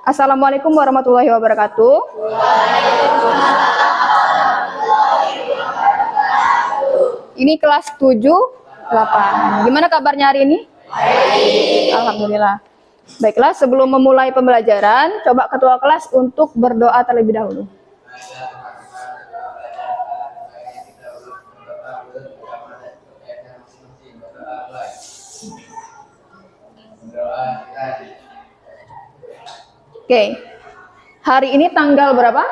Assalamualaikum warahmatullahi wabarakatuh. Ini kelas 7, 8. Gimana kabarnya hari ini? Baik. Alhamdulillah. Baiklah, sebelum memulai pembelajaran, coba ketua kelas untuk berdoa terlebih dahulu. Oke. Hari ini tanggal berapa?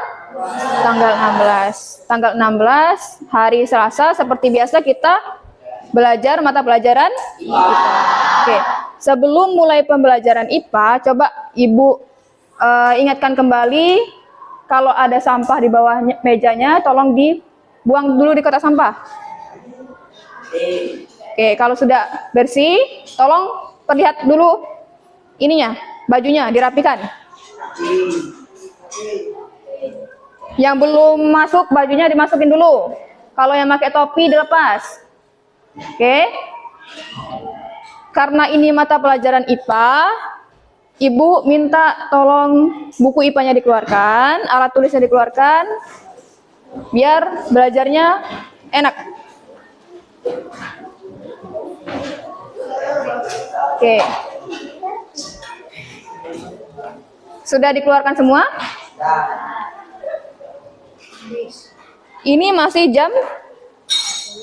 Tanggal 16. Tanggal 16 hari Selasa, seperti biasa kita belajar mata pelajaran IPA. Oke. Sebelum mulai pembelajaran IPA, coba Ibu ingatkan kembali kalau ada sampah di bawah mejanya, tolong dibuang dulu di kotak sampah. Oke, kalau sudah bersih, tolong perlihat dulu ininya, bajunya dirapikan. Yang belum masuk bajunya dimasukin dulu. Kalau yang pakai topi dilepas. Oke. Karena ini mata pelajaran IPA, Ibu minta tolong buku IPA-nya dikeluarkan, alat tulisnya dikeluarkan, biar belajarnya enak. Oke. Sudah dikeluarkan semua? Ini masih jam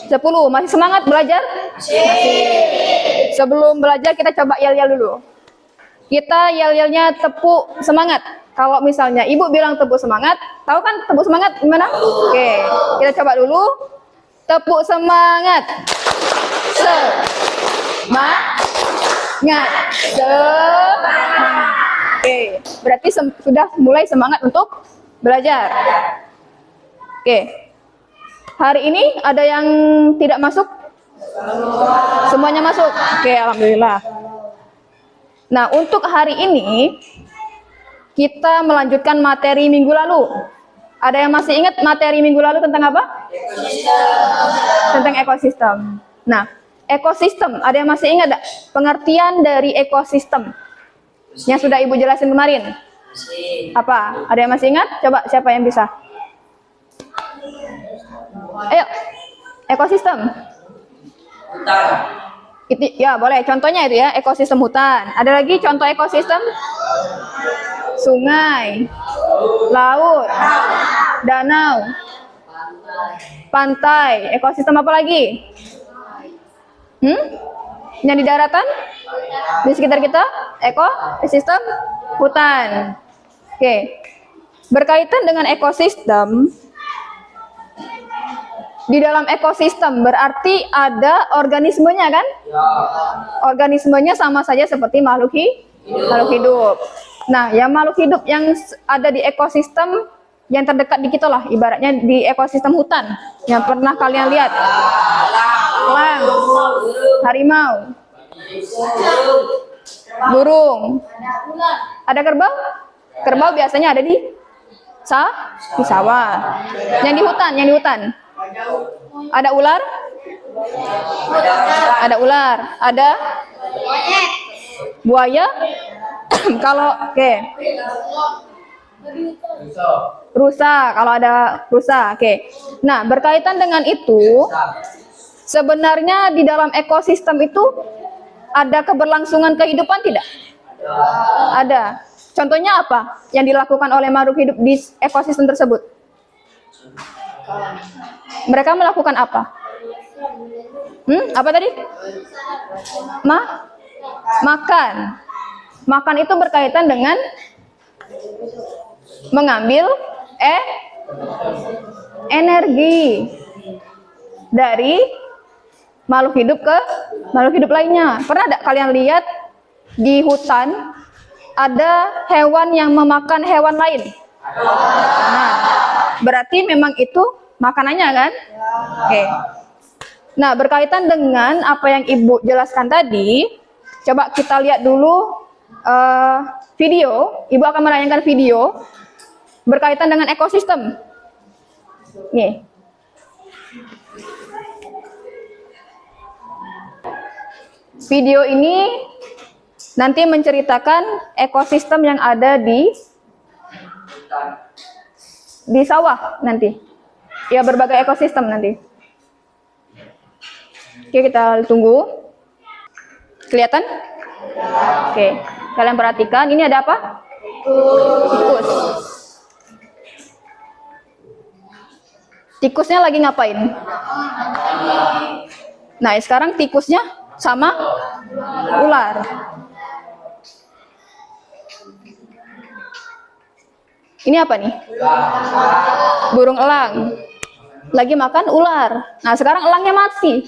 10. Masih semangat belajar? Masih. Sebelum belajar kita coba yel-yel dulu. Kita yel-yelnya tepuk semangat. Kalau misalnya Ibu bilang tepuk semangat, tahu kan tepuk semangat gimana? Oke, kita coba dulu. Tepuk semangat. Semangat. Semangat. Oke, berarti sudah mulai semangat untuk belajar. Oke. Hari ini ada yang tidak masuk? Semuanya masuk? Oke, alhamdulillah. Nah, untuk hari ini kita melanjutkan materi minggu lalu. Ada yang masih ingat materi minggu lalu tentang apa? Tentang ekosistem. Nah, ekosistem, ada yang masih ingat enggak pengertian dari ekosistem? Yang sudah Ibu jelasin kemarin. Apa? Ada yang masih ingat? Coba siapa yang bisa? Ayo. Ekosistem. Hutan. Itu ya, boleh. Contohnya itu ya, ekosistem hutan. Ada lagi contoh ekosistem? Sungai, laut, danau, pantai. Ekosistem apa lagi? Yang di daratan? Di sekitar kita? Ekosistem hutan. Oke. Berkaitan dengan ekosistem, di dalam ekosistem berarti ada organismenya kan? Organismenya sama saja seperti makhluk hidup. Nah, yang makhluk hidup yang ada di ekosistem yang terdekat di kita lah, ibaratnya di ekosistem hutan yang pernah kalian lihat. Elang, harimau, burung, ada kerbau? Kerbau biasanya ada di sawah. Yang di hutan, ada ular? Ada ular, ada buaya? Kalau oke. Rusa, kalau ada rusa, oke. Nah, berkaitan dengan itu, sebenarnya di dalam ekosistem itu ada keberlangsungan kehidupan tidak? Ada. Contohnya apa yang dilakukan oleh makhluk hidup di ekosistem tersebut? Mereka melakukan apa? Apa tadi? Makan. Makan itu berkaitan dengan mengambil energi dari makhluk hidup ke makhluk hidup lainnya. Pernah tidak kalian lihat di hutan ada hewan yang memakan hewan lain? Nah, berarti memang itu makanannya kan? Oke. Nah, berkaitan dengan apa yang Ibu jelaskan tadi, coba kita lihat dulu video. Ibu akan menayangkan video berkaitan dengan ekosistem. Nih. video ini nanti menceritakan ekosistem yang ada di sawah nanti. Ya, berbagai ekosistem nanti. Oke, kita tunggu. Kelihatan? Oke, kalian perhatikan. Ini ada apa? Tikus. Tikusnya lagi ngapain? Nah, sekarang tikusnya sama ular. Ini apa nih? Burung elang. Lagi makan ular. Nah, sekarang elangnya mati.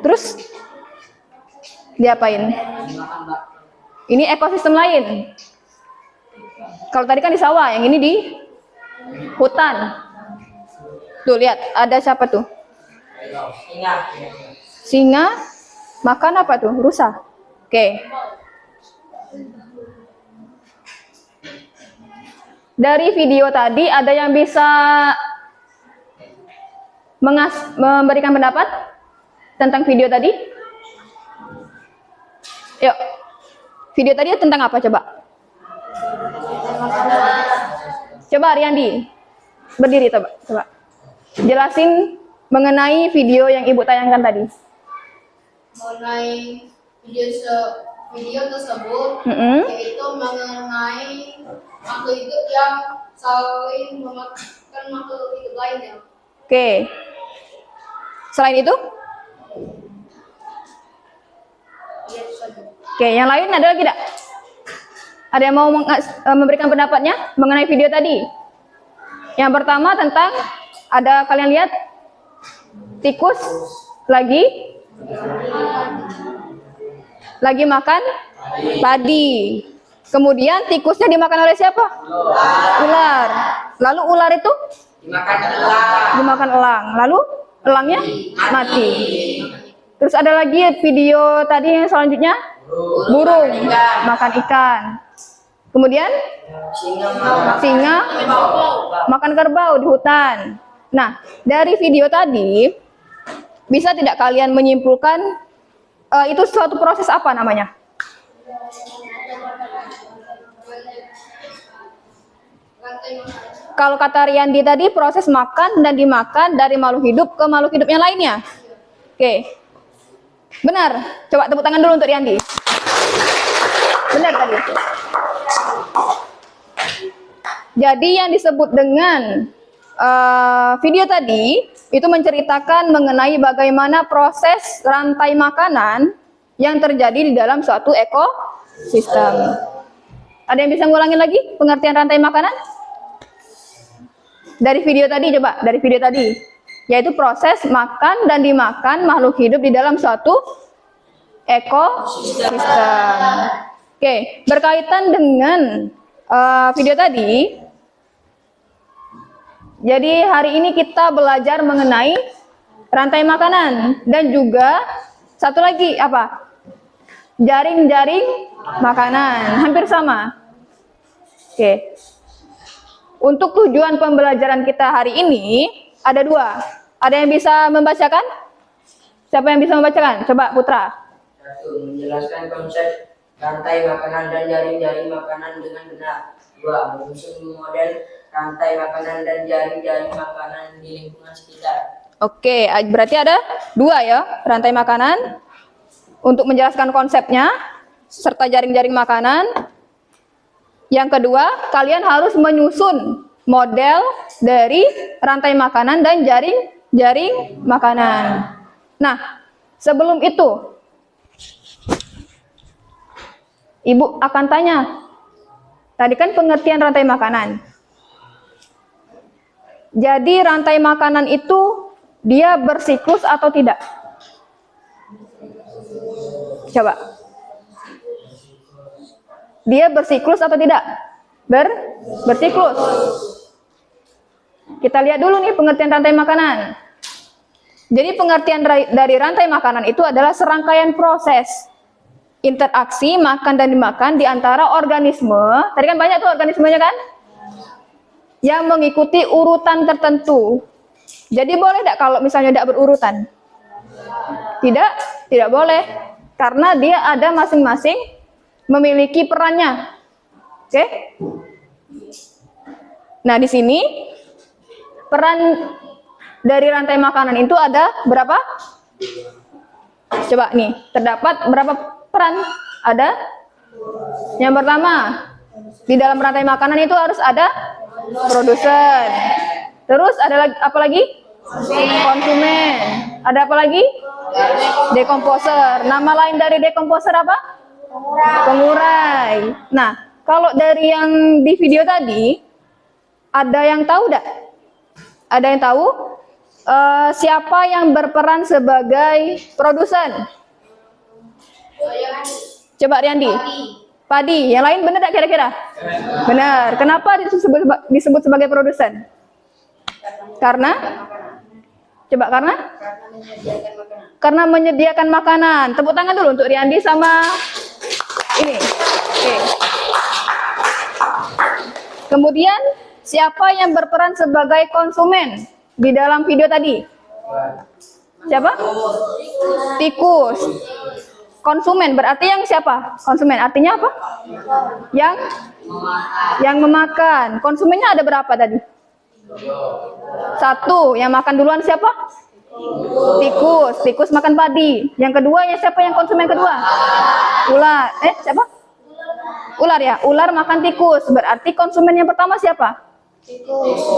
Terus diapain? Ini ekosistem lain. Kalau tadi kan di sawah, yang ini di hutan. Tuh, lihat, ada siapa tuh? Singa. Makan apa tuh? Rusa. Oke. Dari video tadi ada yang bisa memberikan pendapat tentang video tadi? Yuk. Video tadi tentang apa coba? Coba Riyandi. Berdiri coba. Jelasin mengenai video yang Ibu tayangkan tadi. Mengenai video tersebut, yaitu mengenai makhluk hidup yang saling memakan makhluk hidup lainnya. Oke. Selain itu? Oke, yang lain ada lagi tidak? Ada yang mau memberikan pendapatnya mengenai video tadi? Yang pertama tentang, ada kalian lihat tikus lagi makan padi. Kemudian tikusnya dimakan oleh siapa? Ular. Lalu ular itu dimakan elang. Lalu elangnya mati. Terus ada lagi video tadi yang selanjutnya, burung makan ikan. Kemudian singa makan kerbau di hutan. Nah, dari video tadi bisa tidak kalian menyimpulkan itu suatu proses apa namanya? Kalau kata Riyandi tadi, proses makan dan dimakan dari makhluk hidup ke makhluk hidup yang lainnya. Oke. Benar. Coba tepuk tangan dulu untuk Riyandi. Benar tadi. Jadi yang disebut dengan video tadi itu menceritakan mengenai bagaimana proses rantai makanan yang terjadi di dalam suatu ekosistem. Ada yang bisa ngulangin lagi pengertian rantai makanan? Dari video tadi, coba. Dari video tadi. Yaitu proses makan dan dimakan makhluk hidup di dalam suatu ekosistem. Oke, berkaitan dengan video tadi. Jadi hari ini kita belajar mengenai rantai makanan. Dan juga satu lagi apa? Jaring-jaring makanan. Hampir sama. Oke. Untuk tujuan pembelajaran kita hari ini ada dua. Ada yang bisa membacakan? Siapa yang bisa membacakan? Coba Putra. Satu, menjelaskan konsep rantai makanan dan jaring-jaring makanan dengan benar. Dua, menyusun model rantai makanan dan jaring-jaring makanan di lingkungan sekitar. Oke, berarti ada dua ya, rantai makanan. Untuk menjelaskan konsepnya, serta jaring-jaring makanan. Yang kedua, kalian harus menyusun model dari rantai makanan dan jaring-jaring makanan. Nah, sebelum itu, Ibu akan tanya, tadi kan pengertian rantai makanan. Jadi rantai makanan itu dia bersiklus atau tidak? Coba. Dia bersiklus atau tidak? Bersiklus. Kita lihat dulu nih pengertian rantai makanan. Jadi pengertian dari rantai makanan itu adalah serangkaian proses interaksi makan dan dimakan di antara organisme. Tadi kan banyak tuh organismenya kan? Yang mengikuti urutan tertentu. Jadi boleh tidak kalau misalnya tidak berurutan? Tidak boleh. Karena dia ada masing-masing memiliki perannya. Oke? Nah, di sini peran dari rantai makanan itu ada berapa? Coba nih, terdapat berapa peran? Ada? Yang pertama, di dalam rantai makanan itu harus ada produsen. Terus ada lagi apa lagi? Konsumen. Ada apa lagi? Dekomposer. Nama lain dari dekomposer apa? Pengurai. Nah, kalau dari yang di video tadi, ada yang tahu enggak? Ada yang tahu siapa yang berperan sebagai produsen? Coba Riyandi. Padi. Yang lain benar enggak kira-kira? Benar. Kenapa disebut sebagai produsen? Karena? Coba karena? Karena menyediakan makanan. Tepuk tangan dulu untuk Riyandi sama ini. Oke. Kemudian siapa yang berperan sebagai konsumen di dalam video tadi? Siapa? Tikus. Konsumen berarti yang siapa? Konsumen artinya apa? Yang memakan. Konsumennya ada berapa tadi? 1. Yang makan duluan siapa? Tikus. Tikus makan padi. Yang kedua yang siapa yang konsumen kedua? Ular. Siapa? Ular ya. Ular makan tikus. Berarti konsumen yang pertama siapa?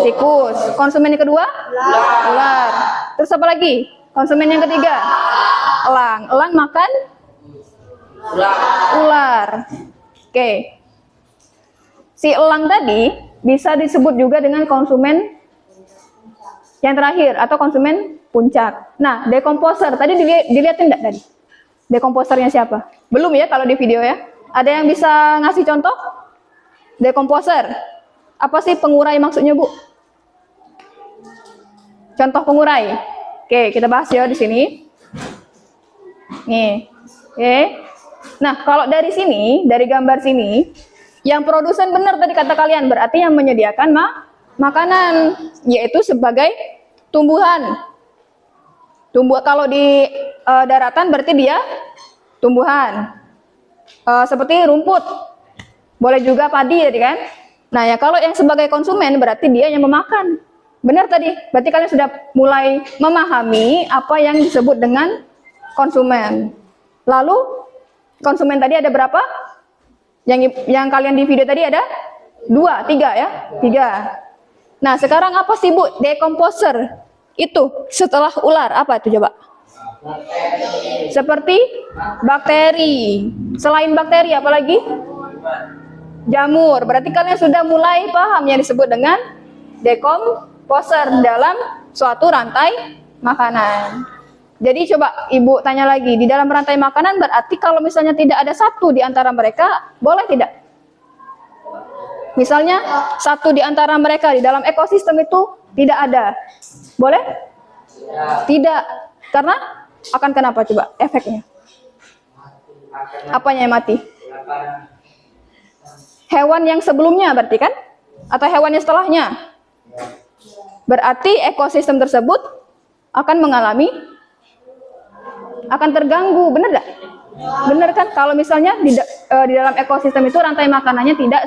Tikus. Konsumen yang kedua? Ular. Terus apa lagi? Konsumen yang ketiga? Elang. Elang makan ular. Oke. Si elang tadi bisa disebut juga dengan konsumen yang terakhir atau konsumen puncak. Nah, dekomposer tadi dilihatin enggak tadi? Dekomposernya siapa? Belum ya kalau di video ya. Ada yang bisa ngasih contoh? Dekomposer. Apa sih pengurai maksudnya, Bu? Contoh pengurai. Oke, kita bahas ya di sini. Nih. Oke. Nah, kalau dari sini, dari gambar sini, yang produsen benar tadi kata kalian, berarti yang menyediakan makanan, yaitu sebagai tumbuhan. Kalau di daratan berarti dia tumbuhan. Seperti rumput. Boleh juga padi tadi kan? Nah, ya kalau yang sebagai konsumen berarti dia yang memakan. Benar tadi. Berarti kalian sudah mulai memahami apa yang disebut dengan konsumen. Lalu konsumen tadi ada berapa? Yang kalian di video tadi ada 2, 3 ya? 3. Nah, sekarang apa sih, Bu? Dekomposer. Itu setelah ular apa itu coba? Seperti bakteri. Selain bakteri apa lagi? Jamur. Berarti kalian sudah mulai paham yang disebut dengan dekomposer dalam suatu rantai makanan. Jadi coba Ibu tanya lagi, di dalam rantai makanan berarti kalau misalnya tidak ada satu di antara mereka, boleh tidak? Misalnya satu di antara mereka di dalam ekosistem itu tidak ada. Boleh? Tidak. Karena akan kenapa coba efeknya? Apanya yang mati? Hewan yang sebelumnya berarti kan? Atau hewan yang setelahnya? Berarti ekosistem tersebut akan terganggu, benar nggak? Benar kan? Kalau misalnya di dalam ekosistem itu rantai makanannya tidak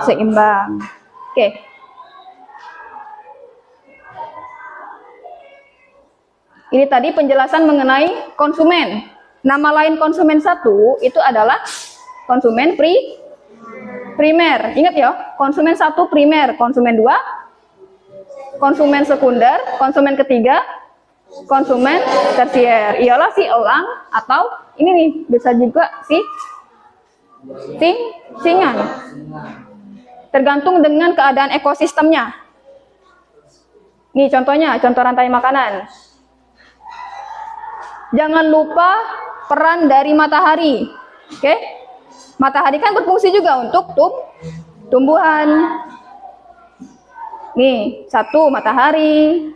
seimbang. Oke. Ini tadi penjelasan mengenai konsumen. Nama lain konsumen 1 itu adalah konsumen primer. Ingat ya, konsumen 1 primer, konsumen 2 konsumen sekunder, konsumen ketiga konsumen tersier. Ialah si elang atau ini nih bisa juga si singa. Tergantung dengan keadaan ekosistemnya. Nih contohnya, contoh rantai makanan. Jangan lupa peran dari matahari. Oke? Matahari kan berfungsi juga untuk tumbuhan. Nih, 1 matahari.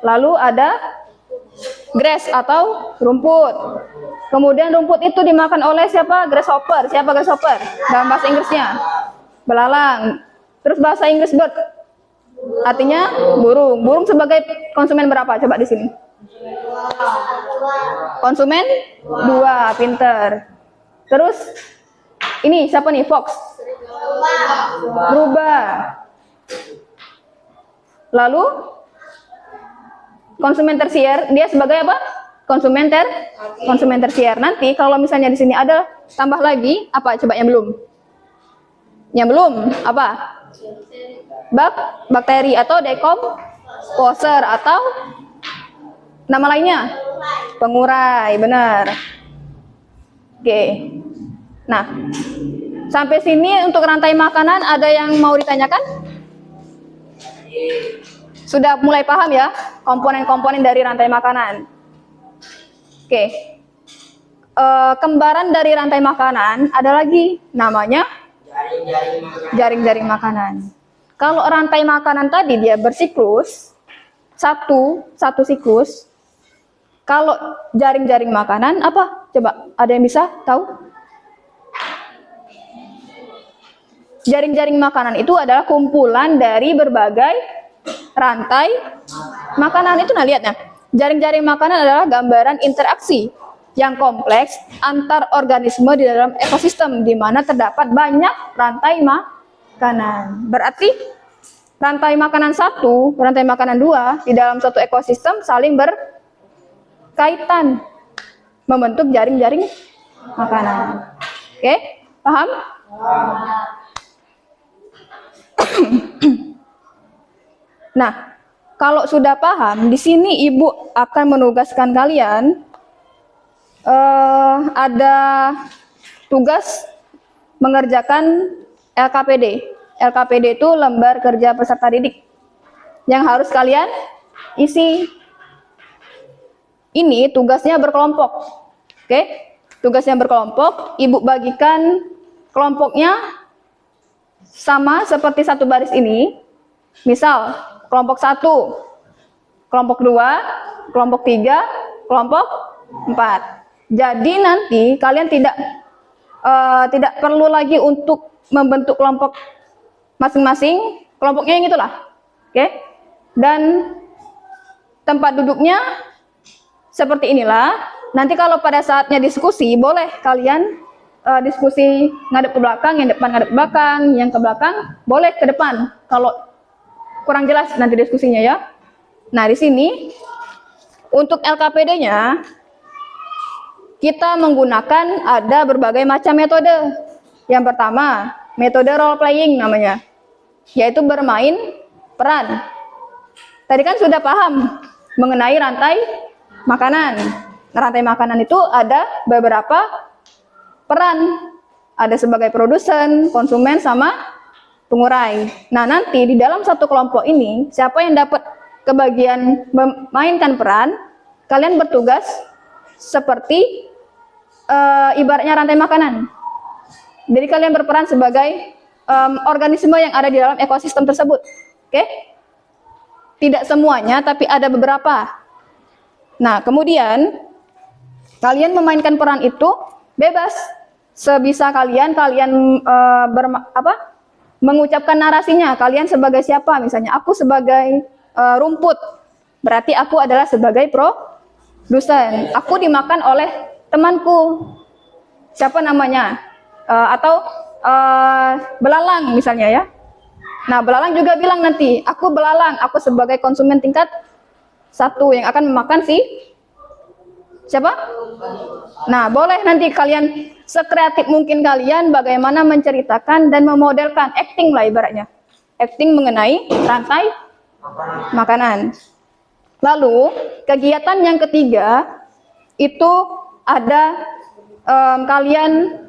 Lalu ada grass atau rumput. Kemudian rumput itu dimakan oleh siapa? Grasshopper. Siapa grasshopper? Dalam bahasa Inggrisnya belalang. Terus bahasa Inggris bird artinya burung. Burung sebagai konsumen berapa? Coba di sini. Konsumen 2, pinter. Terus ini siapa nih? Fox. Berubah. Lalu konsumen tersier, dia sebagai apa? Konsumen tersier. Nanti kalau misalnya di sini ada tambah lagi apa? Coba yang belum. Yang belum apa? Bakteri atau decomposer atau nama lainnya? Pengurai, benar. Oke. Nah, sampai sini untuk rantai makanan ada yang mau ditanyakan? Sudah mulai paham ya komponen-komponen dari rantai makanan? Oke. Kembaran dari rantai makanan ada lagi namanya jaring-jaring makanan. Kalau rantai makanan tadi dia bersiklus satu siklus. Kalau jaring-jaring makanan apa? Coba ada yang bisa tahu? Jaring-jaring makanan itu adalah kumpulan dari berbagai rantai makanan. Itu nah lihatnya. Jaring-jaring makanan adalah gambaran interaksi yang kompleks antar organisme di dalam ekosistem di mana terdapat banyak rantai makanan. Berarti rantai makanan 1, rantai makanan 2 di dalam suatu ekosistem saling berkaitan membentuk jaring-jaring makanan. Oke, paham? Nah, kalau sudah paham, di sini Ibu akan menugaskan kalian ada tugas mengerjakan LKPD. LKPD itu lembar kerja peserta didik yang harus kalian isi. Ini tugasnya berkelompok. Oke? Tugasnya berkelompok, Ibu bagikan kelompoknya sama seperti satu baris ini. Misal, kelompok 1, kelompok 2, kelompok 3, kelompok 4. Jadi nanti kalian tidak perlu lagi untuk membentuk kelompok masing-masing, kelompoknya yang itulah. Oke? Dan tempat duduknya seperti inilah. Nanti kalau pada saatnya diskusi, boleh kalian diskusi ngadep ke belakang, yang depan ngadep ke belakang, yang ke belakang boleh ke depan. Kalau kurang jelas nanti diskusinya ya. Nah, di sini untuk LKPD-nya kita menggunakan ada berbagai macam metode. Yang pertama, metode role playing namanya, yaitu bermain peran. Tadi kan sudah paham mengenai rantai makanan. Rantai makanan itu ada beberapa peran. Ada sebagai produsen, konsumen, sama pengurai. Nah, nanti di dalam satu kelompok ini, siapa yang dapat kebagian memainkan peran, kalian bertugas seperti ibaratnya rantai makanan. Jadi kalian berperan sebagai organisme yang ada di dalam ekosistem tersebut. Oke? Tidak semuanya, tapi ada beberapa. Nah, kemudian kalian memainkan peran itu bebas. Sebisa kalian mengucapkan narasinya. Kalian sebagai siapa? Misalnya aku sebagai rumput. Berarti aku adalah sebagai produsen. Aku dimakan oleh temanku. Siapa namanya? Atau belalang misalnya ya. Nah, belalang juga bilang nanti, aku belalang, aku sebagai konsumen tingkat 1 yang akan memakan si siapa? Nah, boleh nanti kalian sekreatif mungkin kalian bagaimana menceritakan dan memodelkan, acting lah ibaratnya. Acting mengenai rantai makanan. Lalu, kegiatan yang ketiga itu ada kalian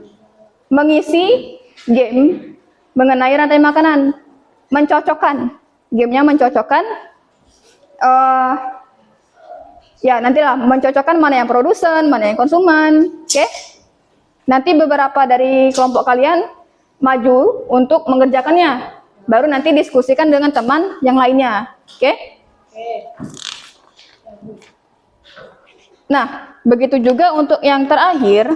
mengisi game mengenai rantai makanan. Mencocokkan. Gamenya mencocokkan ya nantilah mencocokkan mana yang produsen, mana yang konsumen. Oke? Nanti beberapa dari kelompok kalian maju untuk mengerjakannya. Baru nanti diskusikan dengan teman yang lainnya. Oke? Nah, begitu juga untuk yang terakhir,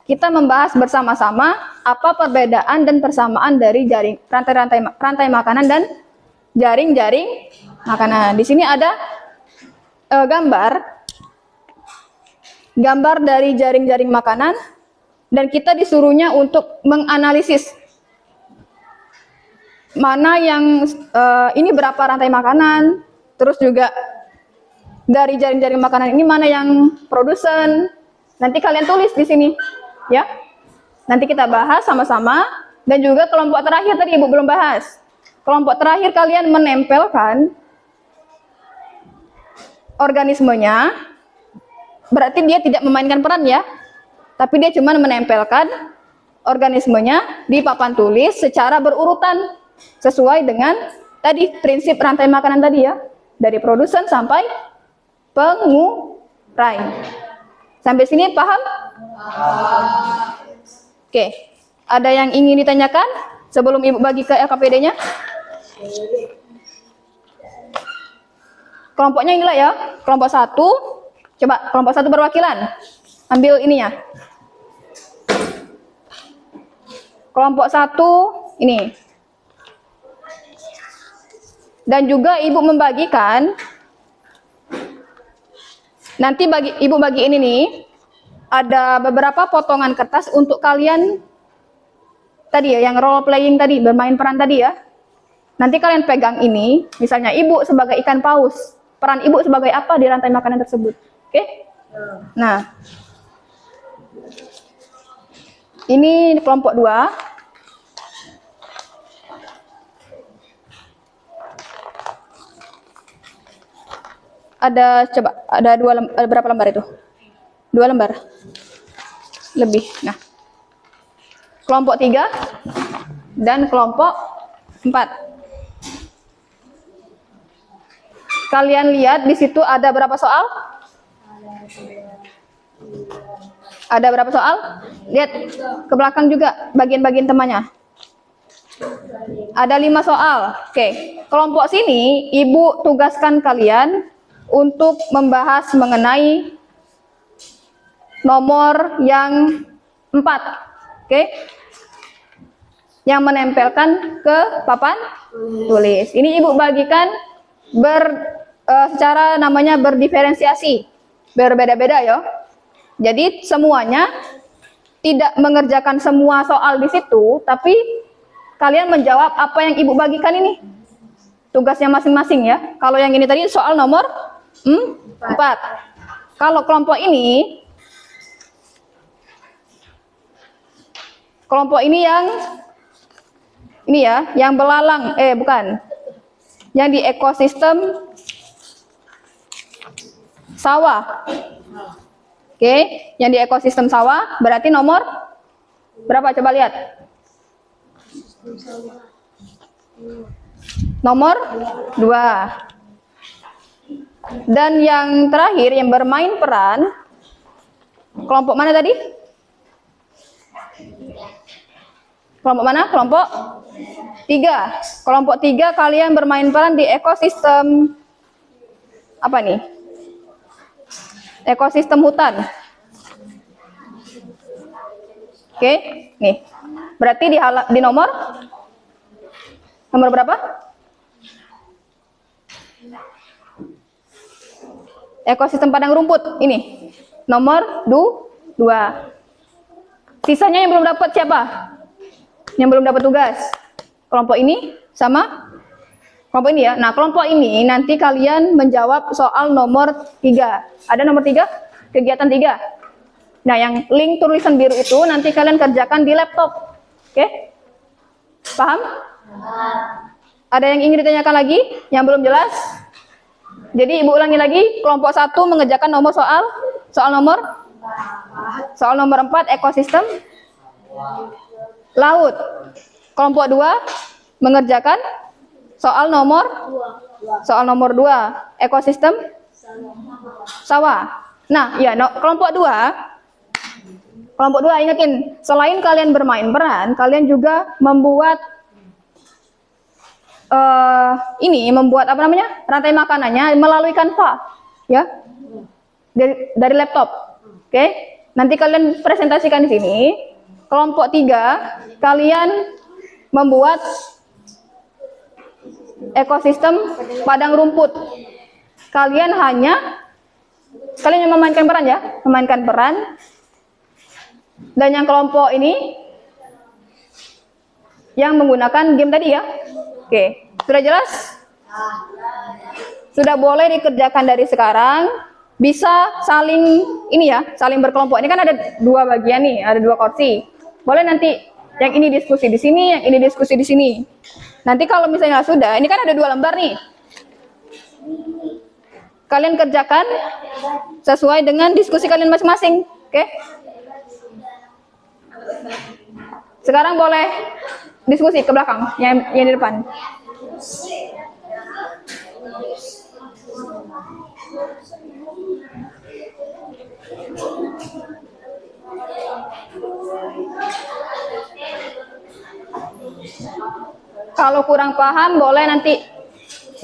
kita membahas bersama-sama apa perbedaan dan persamaan dari jaring rantai makanan dan jaring-jaring makanan. Di sini ada gambar gambar dari jaring-jaring makanan dan kita disuruhnya untuk menganalisis mana yang ini berapa rantai makanan, terus juga dari jaring-jaring makanan ini mana yang produsen. Nanti kalian tulis di sini, ya. Nanti kita bahas sama-sama. Dan juga kelompok terakhir tadi Ibu belum bahas. Kelompok terakhir kalian menempelkan organismenya, berarti dia tidak memainkan peran ya, tapi dia cuma menempelkan organismenya di papan tulis secara berurutan sesuai dengan tadi prinsip rantai makanan tadi ya, dari produsen sampai pengurai. Sampai sini paham? Oke, ada yang ingin ditanyakan sebelum Ibu bagi ke LKPD-nya? Kelompoknya inilah ya, kelompok 1. Coba kelompok 1 perwakilan. Ambil ininya. Kelompok 1 ini. Dan juga Ibu membagikan, nanti Ibu bagi ini nih, ada beberapa potongan kertas untuk kalian tadi ya, yang role playing tadi, bermain peran tadi ya. Nanti kalian pegang ini, misalnya Ibu sebagai ikan paus. Peran Ibu sebagai apa di rantai makanan tersebut? Oke? Nah, ini kelompok 2. Ada berapa lembar itu? 2 lembar. Lebih. Nah. Kelompok 3 dan kelompok 4. Kalian lihat di situ ada berapa soal? Ada berapa soal? Lihat ke belakang juga bagian-bagian temannya. Ada 5 soal. Oke, kelompok sini Ibu tugaskan kalian untuk membahas mengenai nomor yang 4. Oke. Yang menempelkan ke papan tulis. Ini Ibu bagikan secara namanya berdiferensiasi, berbeda-beda ya. Jadi semuanya tidak mengerjakan semua soal di situ, tapi kalian menjawab apa yang Ibu bagikan ini. Tugasnya masing-masing ya. Kalau yang ini tadi soal nomor 4. Kalau kelompok ini yang ini ya, yang belalang, bukan. Yang di ekosistem sawah. Oke, yang di ekosistem sawah berarti nomor berapa? Coba lihat. Nomor 2. Dan yang terakhir yang bermain peran, kelompok mana tadi? Kelompok mana? Kelompok 3. Kelompok 3 kalian bermain peran di ekosistem apa nih? Ekosistem hutan. Oke, nih. Berarti di nomor berapa? Ekosistem padang rumput ini. Nomor 2. Sisanya yang belum dapat siapa? Yang belum dapat tugas. Kelompok ini sama kelompok ini ya. Nah, kelompok ini nanti kalian menjawab soal nomor 3. Ada nomor 3? Kegiatan 3. Nah, yang link tulisan biru itu nanti kalian kerjakan di laptop. Oke? Paham? Ada yang ingin ditanyakan lagi? Yang belum jelas? Jadi Ibu ulangi lagi, kelompok 1 mengerjakan soal nomor 4 ekosistem laut. Kelompok 2 mengerjakan soal nomor 2 ekosistem sawah. Nah, ya, kelompok 2 ingetin, selain kalian bermain peran, kalian juga membuat rantai makanannya melalui Canva, ya, dari laptop. Oke, nanti kalian presentasikan di sini. Kelompok 3 kalian membuat ekosistem padang rumput. Kalian hanya Kalian yang memainkan peran ya, memainkan peran. Dan yang kelompok ini yang menggunakan game tadi ya. Oke, sudah jelas? Sudah boleh dikerjakan dari sekarang. Bisa saling ini ya, saling berkelompok. Ini kan ada dua bagian nih, ada dua kursi. Boleh nanti yang ini diskusi di sini, yang ini diskusi di sini. Nanti kalau misalnya sudah, ini kan ada 2 lembar nih. Kalian kerjakan sesuai dengan diskusi kalian masing-masing, oke? Sekarang boleh diskusi ke belakang, yang di depan. Kalau kurang paham boleh nanti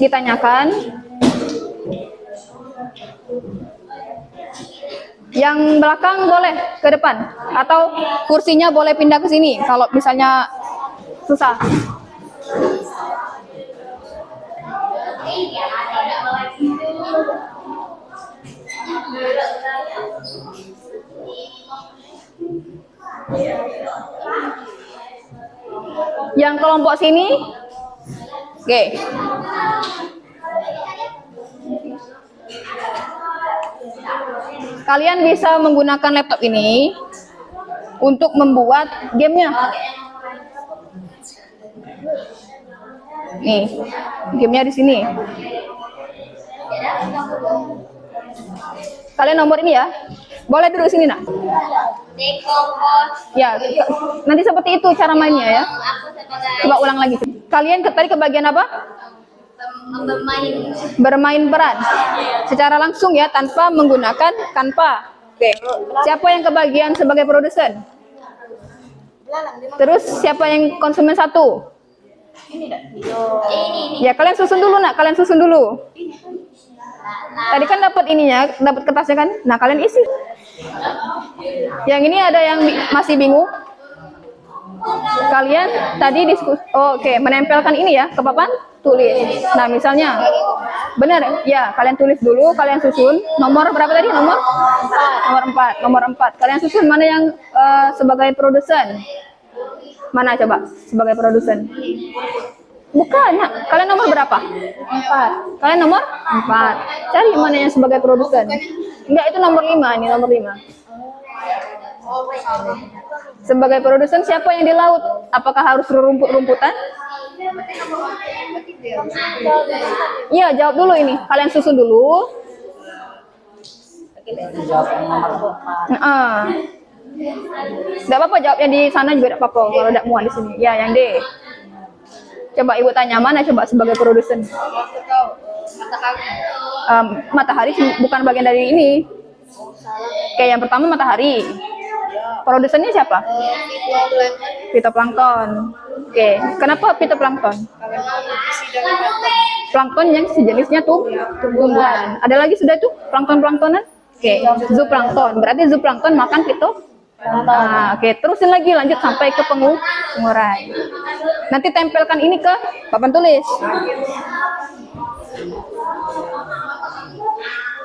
ditanyakan. Yang belakang boleh ke depan atau kursinya boleh pindah ke sini kalau misalnya susah. Yang kelompok sini, oke. Kalian bisa menggunakan laptop ini untuk membuat gamenya. Nih, gamenya di sini. Kalian nomor ini ya. Boleh duduk sini, Nak. Ya, nanti seperti itu cara mainnya ya. Coba ulang lagi. Kalian tadi ke bagian apa? Bermain peran. Secara langsung ya, tanpa menggunakan Canva. Oke. Siapa yang kebagian sebagai produsen? Terus siapa yang konsumen 1? Ya, kalian susun dulu, Nak. Kalian susun dulu. Tadi kan dapat ininya, dapat kertasnya kan? Nah, kalian isi. Yang ini ada yang masih bingung? Kalian tadi diskusi, oke, menempelkan ini ya ke papan tulis. Nah, misalnya, benar ya, kalian tulis dulu, kalian susun. Nomor berapa tadi? Nomor 4. Nomor 4. Kalian susun mana yang sebagai produsen? Mana coba sebagai produsen? Bukan, Nak. Kalian nomor berapa? 4. Kalian nomor 4. Cari mana yang sebagai produsen. Enggak, itu nomor 5. Ini nomor 5. Sebagai produsen siapa yang di laut? Apakah harus rumput-rumputan? Iya, jawab dulu ini. Kalian susun dulu. Enggak apa-apa, jawabnya di sana juga enggak apa-apa. Kalau tidak muat di sini. Ya, yang D. Coba ibu tanya mana coba sebagai produsen. Matahari bukan bagian dari ini. Kayak yang pertama matahari. Produsennya siapa? Fitoplankton. Oke, kenapa fitoplankton? Plankton yang sejenisnya tuh tumbuhan. Ada lagi sudah tuh plankton-planktonan? Oke, zooplankton. Berarti zooplankton makan oke, terusin lagi lanjut sampai ke pengurai. Nanti tempelkan ini ke papan tulis.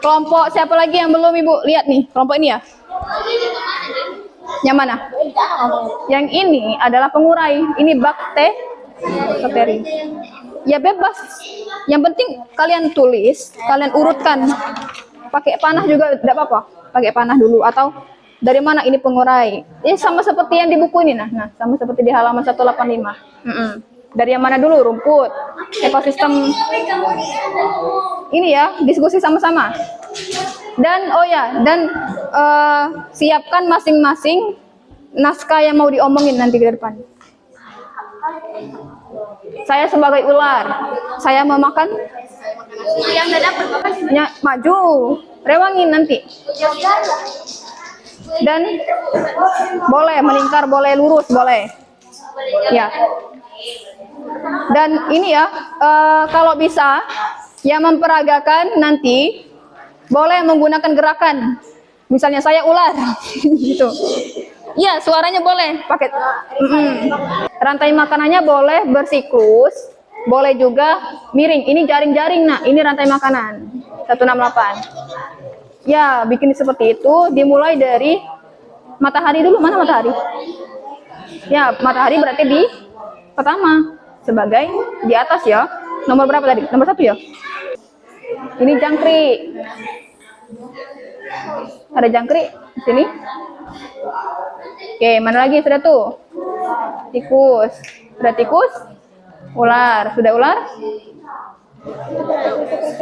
Kelompok siapa lagi yang belum Ibu lihat nih? Kelompok ini ya? Yang mana? Yang ini adalah pengurai. Ini bakteri. Ya bebas. Yang penting kalian tulis, kalian urutkan. Pakai panah juga tidak apa-apa. Pakai panah dulu atau dari mana ini pengurai? Ini sama seperti yang di buku ini, nah sama seperti di halaman 185. Dari yang mana dulu? Rumput, ekosistem. Ini ya, diskusi sama-sama. Dan siapkan masing-masing naskah yang mau diomongin nanti ke depan. Saya sebagai ular, saya mau makan. Yang tidak dapat maju, rewangin nanti. Dan boleh melingkar, boleh lurus, boleh. Ya. Dan ini ya, kalau bisa yang memperagakan nanti boleh menggunakan gerakan. Misalnya saya ular, gitu. Iya, suaranya boleh pakai. Rantai makanannya boleh bersiklus, boleh juga miring. Ini jaring-jaring, nah ini rantai makanan 168. Ya, bikin seperti itu dimulai dari matahari dulu. Mana matahari? Ya, matahari berarti di pertama sebagai di atas ya. Nomor berapa tadi? Nomor 1 ya. Ini jangkrik. Ada jangkrik di sini. Oke, mana lagi sudah tuh? Tikus. Sudah tikus? Ular. Sudah ular?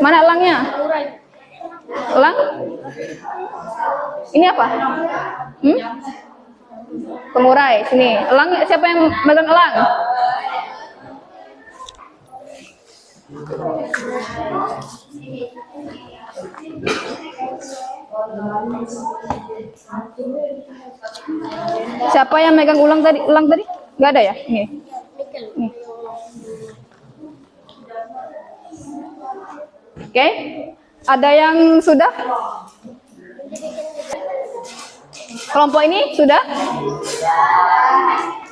Mana elangnya? Elang? Ini apa? Pengurai. Sini. Elang, siapa yang megang elang? Siapa yang megang ulang tadi? Elang tadi? Nggak ada ya? Ini. Nih. Oke. Ada yang sudah? Kelompok ini sudah?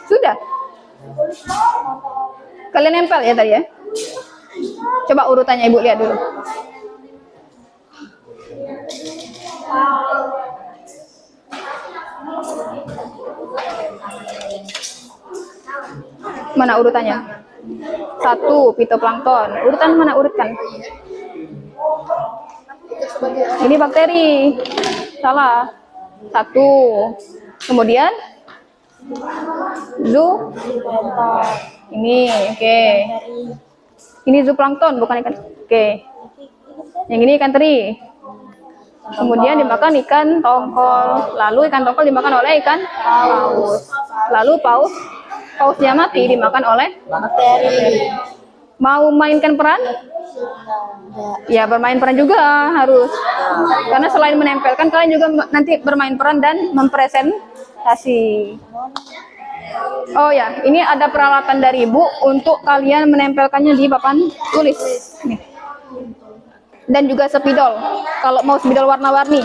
Sudah? Kalian nempel ya tadi ya? Coba urutannya Ibu lihat dulu. Mana urutannya? 1, fitoplankton. Urutan mana urutkan? Ini bakteri. Salah. 1. Kemudian ini, oke. Ini zooplankton, bukan ikan. Oke. Yang ini ikan teri. Kemudian dimakan ikan tongkol. Lalu ikan tongkol dimakan oleh ikan paus. Lalu pausnya mati dimakan oleh bakteri. Mau mainkan peran? Ya, bermain peran juga harus. Karena selain menempelkan, kalian juga nanti bermain peran dan mempresentasi. Oh ya, ini ada peralatan dari Ibu untuk kalian menempelkannya di papan tulis. Nih. Dan juga spidol. Kalau mau spidol warna-warni.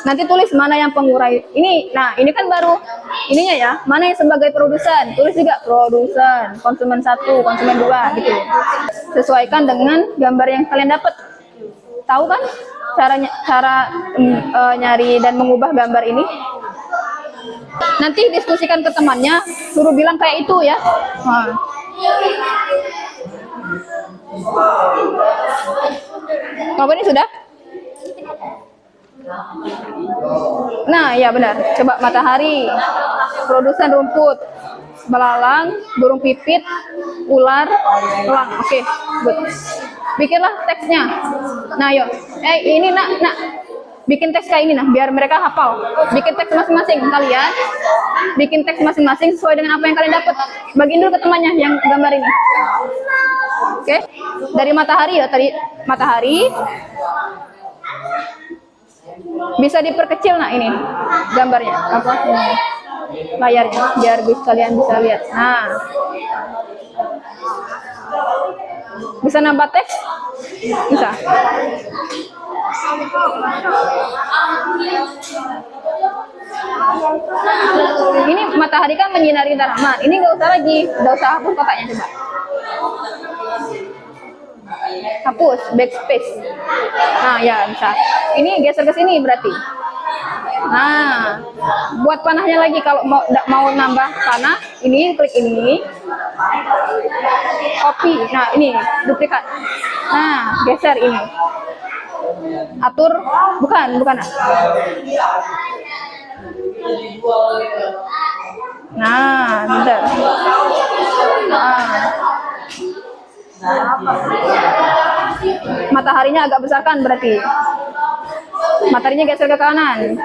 Nanti tulis mana yang pengurai. Ini, nah ini kan baru ininya ya. Mana yang sebagai produsen. Tulis juga produsen, konsumen 1, konsumen 2 gitu. Sesuaikan dengan gambar yang kalian dapat. Tahu kan cara nyari dan mengubah gambar ini? Nanti diskusikan ke temannya, suruh bilang kayak itu ya. Nah. Kalau ini sudah? Nah, ya benar. Coba matahari, produsen rumput, belalang, burung pipit, ular, elang. Oke, good. Bikinlah teksnya. Nah, yuk. Ini nak. Bikin teks kayak ini nah, biar mereka hafal. Bikin teks masing-masing kalian. Bikin teks masing-masing sesuai dengan apa yang kalian dapat. Bagiin dulu ke temannya yang gambar ini. Oke. Dari matahari ya tadi matahari. Bisa diperkecil nah ini gambarnya apa ini layarnya biar kalian bisa lihat. Nah. Bisa nambah teks? Bisa. Ini matahari kan menyinari tanaman. Ini nggak usah lagi, nggak usah hapus kotaknya coba. Hapus backspace. Nah ya bisa. Ini geser ke sini berarti. Nah, buat panahnya lagi kalau mau nambah panah, ini klik ini. Copy. Nah ini duplikat. Nah geser ini. Atur bukan. Nah, bentar. Nah. Mataharinya agak besarkan berarti. Mataharinya geser ke kanan.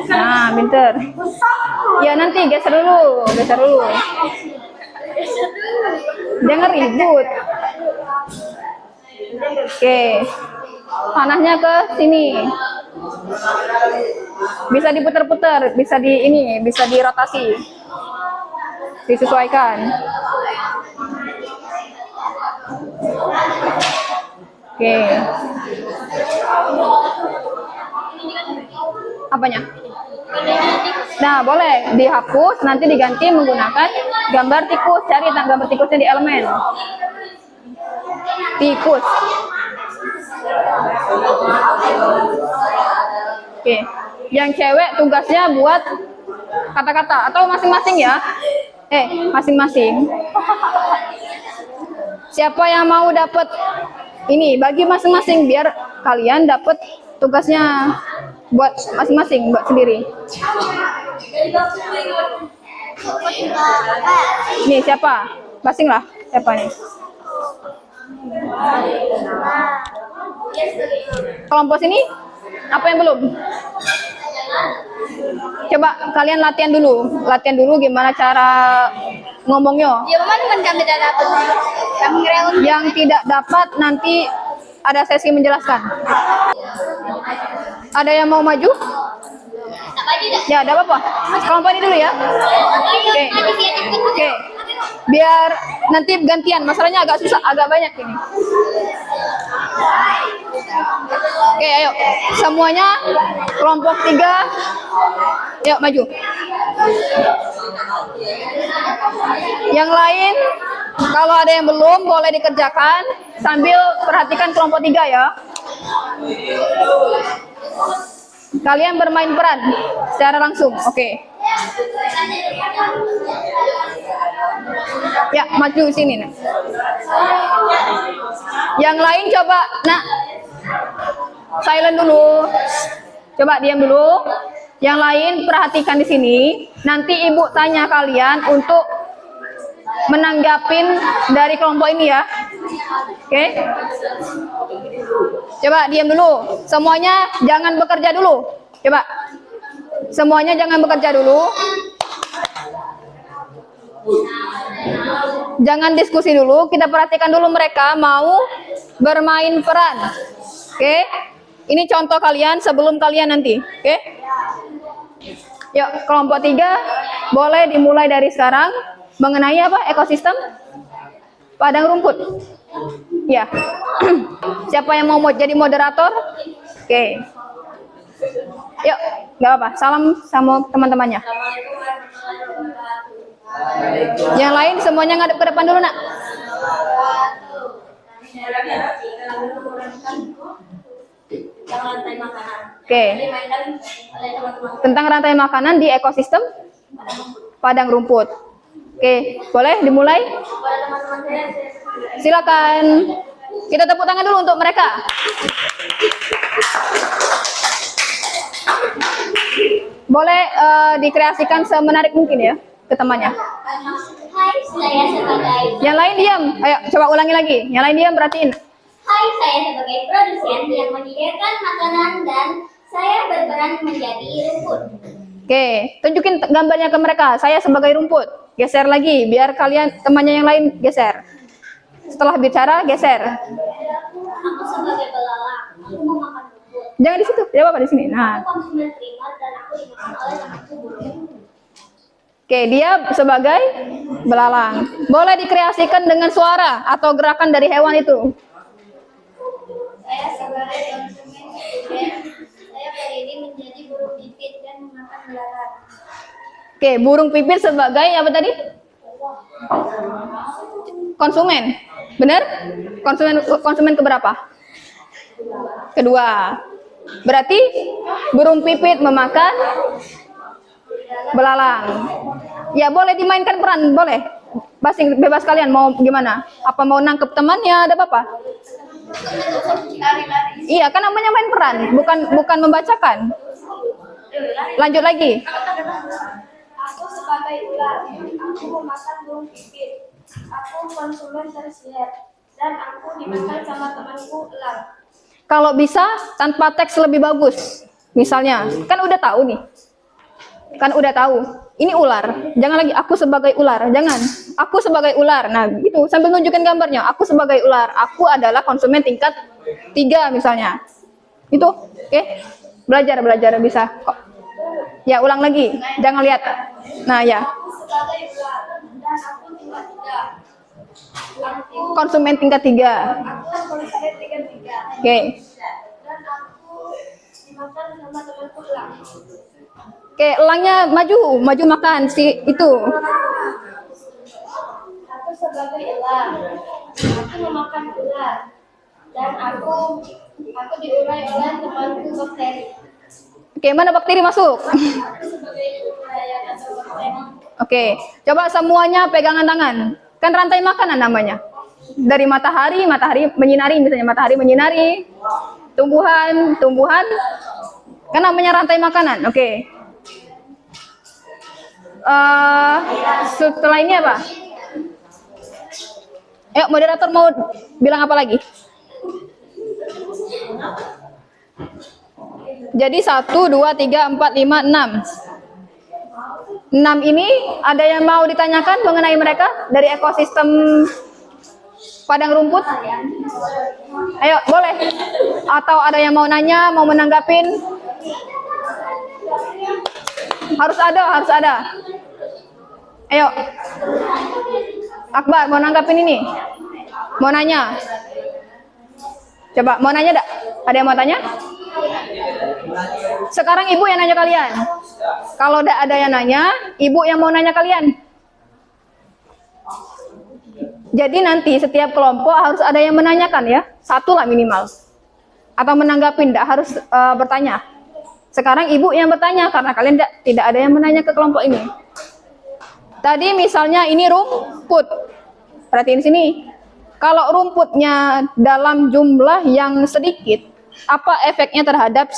Nah, pinter. Ya nanti geser dulu. Jangan ribut. Oke. Panahnya ke sini. Bisa diputar-putar, bisa dirotasi. Disesuaikan. Oke. Apanya? Nah, boleh dihapus, nanti diganti menggunakan gambar tikus. Cari gambar tikusnya di elemen. Tikus. Oke. Yang cewek tugasnya buat kata-kata atau masing-masing ya. Masing-masing. Siapa yang mau dapat ini bagi masing-masing biar kalian dapat tugasnya buat masing-masing, buat sendiri. Nih siapa? Masing lah. Siapa nih? Kelompok sini apa yang belum? Coba kalian latihan dulu gimana cara ngomongnya. Ya teman-teman kami tidak dapat. Kami Yang tidak dapat nanti ada sesi menjelaskan. Ada yang mau maju? Ya, ada apa-apa. Kelompok ini dulu ya. Oke. Biar nanti gantian. Masalahnya agak susah, agak banyak ini. Oke, ayo. Semuanya kelompok 3. Yuk, maju. Yang lain, kalau ada yang belum, boleh dikerjakan sambil perhatikan kelompok 3 ya. Kalian bermain peran secara langsung, oke. Ya, maju sini. Nak. Yang lain coba, nak, silent dulu. Coba diam dulu. Yang lain perhatikan di sini. Nanti ibu tanya kalian untuk menanggapin dari kelompok ini ya. Oke. Coba diam dulu. Semuanya jangan bekerja dulu. Coba. Semuanya jangan bekerja dulu. Jangan diskusi dulu. Kita perhatikan dulu mereka mau bermain peran. Oke. Ini contoh kalian sebelum kalian nanti. Oke. Yuk, kelompok 3 boleh dimulai dari sekarang. Mengenai apa? Ekosistem padang rumput. Ya. Siapa yang mau jadi moderator? Oke. Yuk, nggak apa. Salam sama teman-temannya. Yang lain semuanya ngadep ke depan dulu, nak. Oke. Tentang rantai makanan di ekosistem padang rumput. Oke, boleh dimulai? Silakan. Kita tepuk tangan dulu untuk mereka. Boleh dikreasikan semenarik mungkin ya ke temannya. Hai, saya sebagai Yang lain diam. Ayo, coba ulangi lagi. Yang lain diam, perhatiin. Hai, saya sebagai produsen yang menyediakan makanan dan saya berperan menjadi rumput. Oke, tunjukin gambarnya ke mereka. Saya sebagai rumput. Geser lagi, biar kalian temannya yang lain geser. Setelah bicara, geser. Aku sebagai belalang, aku memakan rumput. Jangan di situ, tidak apa-apa di sini. Nah, Aku konsumen primat dan aku dimakan oleh temanku burung. oke, dia sebagai belalang. Boleh dikreasikan dengan suara atau gerakan dari hewan itu. Saya sebagai konsumen kucing, saya berdiri menjadi burung pipit dan memakan belalang. Oke, burung pipit sebagai apa tadi? Konsumen. Benar? Konsumen keberapa? Kedua. Berarti burung pipit memakan belalang. Ya, boleh dimainkan peran, boleh. Bebas kalian mau gimana? Apa mau nangkep temannya, ada apa-apa? Iya, kan namanya main peran, bukan membacakan. Lanjut lagi. Aku sebagai ular, aku memakan burung pipit. Aku konsumen tersier dan aku dimakan sama temanku elang. Kalau bisa tanpa teks lebih bagus. Misalnya, kan udah tahu nih. Kan udah tahu. Ini ular. Jangan lagi aku sebagai ular. Jangan. Aku sebagai ular. Nah, gitu. Sambil nunjukin gambarnya. Aku sebagai ular. Aku adalah konsumen tingkat 3 misalnya. Itu. Oke. Belajar bisa kok. Ya, ulang lagi. Jangan lihat. Nah, ya. Aku sebagai ular dan aku tingkat 3. Aku Konsumen tingkat 3. konsumen tingkat 3. Oke. Dan aku dimakan sama temanku elang. Oke, elangnya maju makan si itu. Aku sebagai elang. Aku memakan ular. Dan aku diurai oleh temanku bakteri. Oke, mana bakteri masuk? Aku sebagai pelayan atau bakteri. Oke, coba semuanya pegangan tangan. Kan rantai makanan namanya. Dari matahari menyinari, misalnya matahari menyinari tumbuhan, kan namanya rantai makanan. Oke. Setelah ini apa? Ayo, moderator mau bilang apa lagi? Jadi 1, 2, 3, 4, 5, 6. 6 ini ada yang mau ditanyakan mengenai mereka dari ekosistem padang rumput? Ayo, boleh. Atau ada yang mau nanya, mau menanggapin? Harus ada. Ayo. Akbar, mau nanggapin ini? Mau nanya? Coba, mau nanya enggak? Ada yang mau tanya? Sekarang ibu yang nanya kalian. Kalau enggak ada yang nanya, ibu yang mau nanya kalian. Jadi nanti setiap kelompok harus ada yang menanyakan ya. Satu lah minimal. Atau menanggapin, enggak harus bertanya. Sekarang ibu yang bertanya karena kalian tidak ada yang menanya ke kelompok ini. Tadi misalnya ini rumput. Perhatiin sini. Kalau rumputnya dalam jumlah yang sedikit, apa efeknya terhadap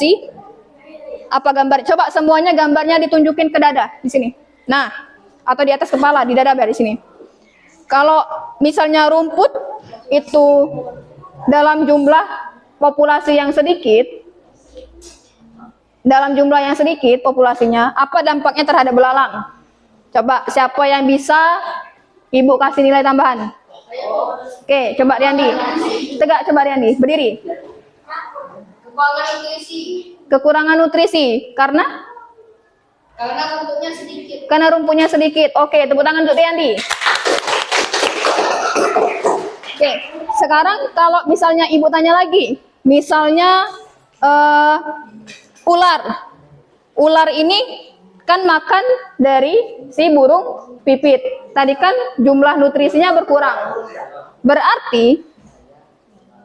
apa gambar? Coba semuanya gambarnya ditunjukin ke dada di sini. Nah, atau di atas kepala, di dada biar di sini. Kalau misalnya rumput itu dalam jumlah populasi yang sedikit, populasinya, apa dampaknya terhadap belalang? Coba siapa yang bisa ibu kasih nilai tambahan? Oke, coba Riandi. Tegak, coba Riandi, berdiri. Kekurangan nutrisi. Karena rumputnya sedikit. Oke, tepuk tangan untuk Riandi. Oke, sekarang kalau misalnya ibu tanya lagi, misalnya ular ini kan makan dari si burung pipit. Tadi kan jumlah nutrisinya berkurang. Berarti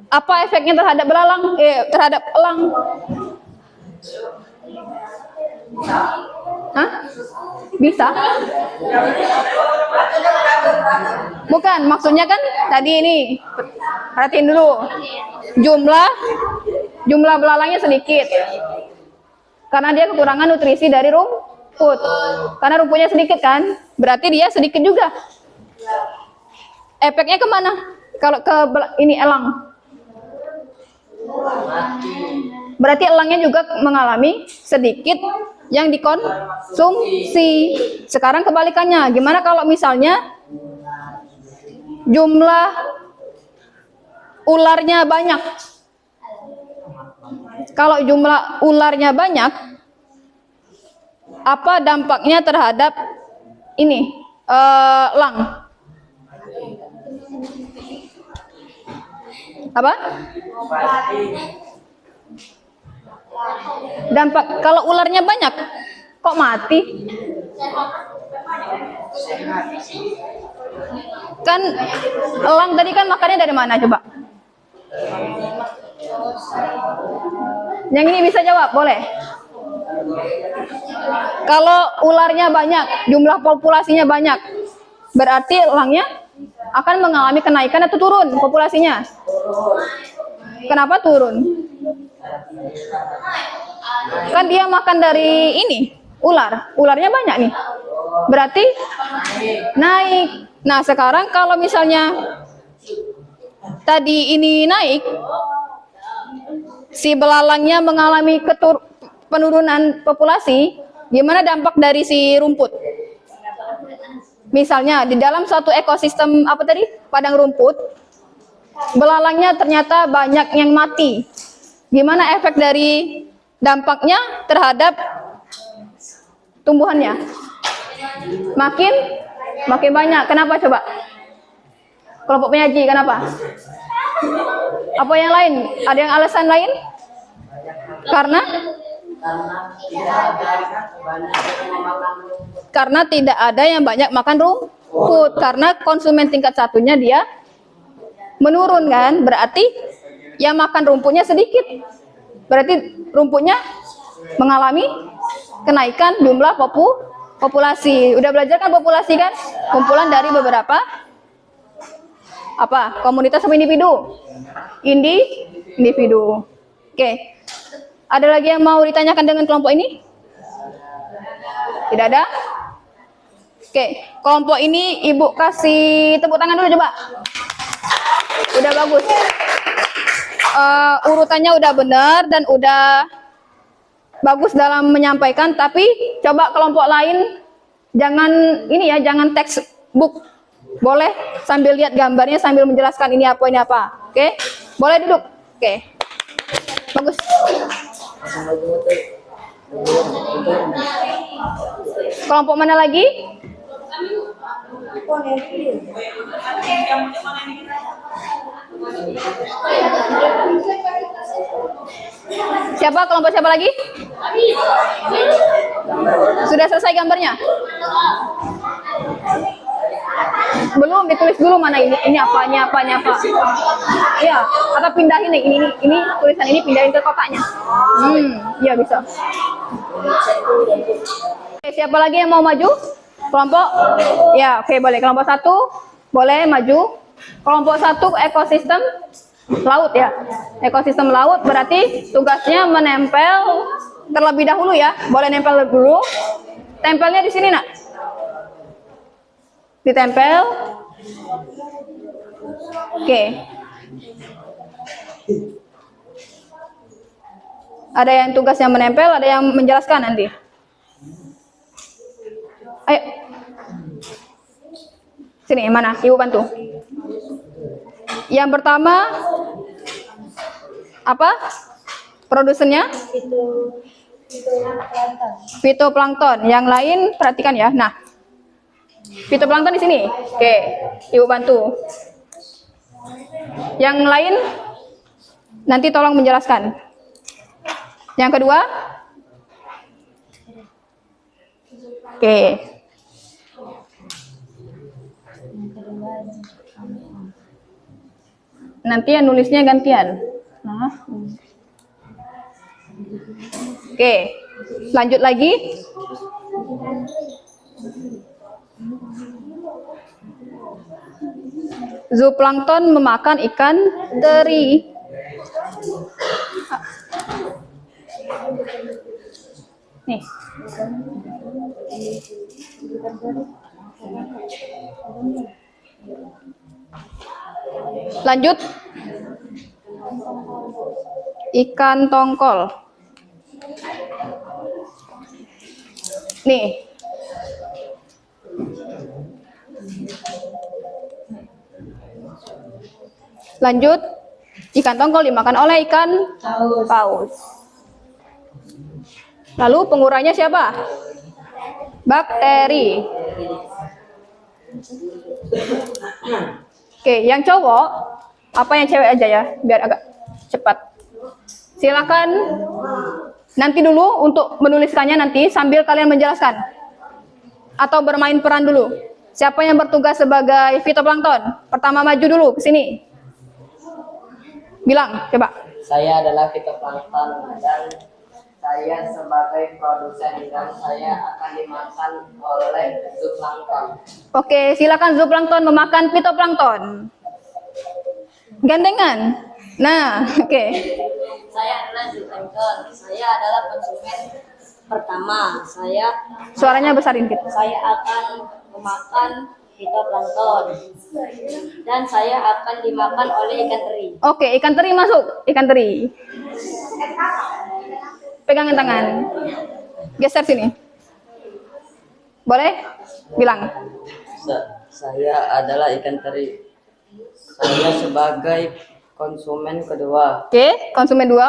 apa efeknya terhadap terhadap elang? Hah? Bisa? Bukan, maksudnya kan tadi ini. Perhatiin dulu. Jumlah belalangnya sedikit. Karena dia kekurangan nutrisi dari rumput. Karena rumputnya sedikit kan, berarti dia sedikit juga. Efeknya kemana? Kalau ke ini elang, berarti elangnya juga mengalami sedikit yang dikonsumsi. Sekarang kebalikannya, gimana kalau misalnya jumlah ularnya banyak? Kalau jumlah ularnya banyak, apa dampaknya terhadap ini elang? Apa? Dampak kalau ularnya banyak, kok mati? Kan elang tadi kan makannya dari mana coba? Yang ini bisa jawab, boleh? Kalau ularnya banyak, jumlah populasinya banyak, berarti elangnya akan mengalami kenaikan atau turun populasinya? Kenapa turun? Kan dia makan dari ini, ularnya banyak nih, berarti naik. Nah sekarang kalau misalnya tadi ini naik, si belalangnya mengalami penurunan populasi, gimana dampak dari si rumput? Misalnya di dalam suatu ekosistem apa tadi? Padang rumput, belalangnya ternyata banyak yang mati. Gimana efek dari dampaknya terhadap tumbuhannya? Makin banyak. Kenapa coba? Kelompok penyaji, kenapa? Apa yang lain? Ada yang alasan lain? Karena Karena tidak ada yang banyak makan rumput. Karena konsumen tingkat satunya dia menurun kan, berarti yang makan rumputnya sedikit. Berarti rumputnya mengalami kenaikan jumlah populasi. Udah belajar kan populasi kan? Kumpulan dari beberapa apa? Komunitas atau individu? Individu. Oke. Ada lagi yang mau ditanyakan dengan kelompok ini? Tidak ada? Oke, kelompok ini Ibu kasih tepuk tangan dulu coba. Udah bagus. Urutannya udah benar dan udah bagus dalam menyampaikan, tapi coba kelompok lain jangan ini ya, jangan textbook. Boleh sambil lihat gambarnya sambil menjelaskan ini apa. Oke? Boleh duduk. Oke. Bagus. Kelompok mana lagi? Kelompok siapa lagi? Sudah selesai gambarnya? Belum, ditulis dulu mana ini apa. Iya, atau pindahin nih, ini tulisan ini pindahin ke kotaknya. Iya bisa. Oke, siapa lagi yang mau maju? Kelompok? Ya, oke boleh. Kelompok 1 boleh maju. Kelompok 1 ekosistem laut ya. Ekosistem laut berarti tugasnya menempel terlebih dahulu ya. Boleh nempel dulu. Tempelnya di sini nak. Ditempel. Oke. Ada yang tugasnya menempel, ada yang menjelaskan nanti. Ayo. Sini, mana? Ibu bantu. Yang pertama apa? Produsennya? Fitoplankton. Yang lain perhatikan ya. Nah, fitoplankton di sini. Oke, Ibu bantu. Yang lain nanti tolong menjelaskan. Yang kedua? Oke. Nanti yang nulisnya gantian. Nah. Oke, lanjut lagi. Zooplankton memakan ikan teri. Nih. Lanjut. Ikan tongkol. Nih. Lanjut. Ikan tongkol dimakan oleh ikan paus. Lalu pengurainya siapa? Bakteri. Oke, yang cowok, apa yang cewek aja ya, biar agak cepat. Silakan nanti dulu untuk menuliskannya nanti sambil kalian menjelaskan. Atau bermain peran dulu. Siapa yang bertugas sebagai fitoplankton? Pertama maju dulu ke sini. Bilang, coba. Saya adalah fitoplankton dan saya sebagai produsen dan saya akan dimakan oleh zooplankton. Oke, silakan zooplankton memakan fitoplankton. Gandengan. Nah, oke. Saya adalah zooplankton. Saya adalah konsumen pertama. Suaranya besarin gitu. Saya akan memakan fitoplankton dan saya akan dimakan oleh ikan teri. Oke, ikan teri masuk. Ikan teri. Pegangin tangan. Geser sini. Boleh? Bilang. Saya adalah ikan teri. Saya sebagai konsumen kedua. Oke, konsumen 2.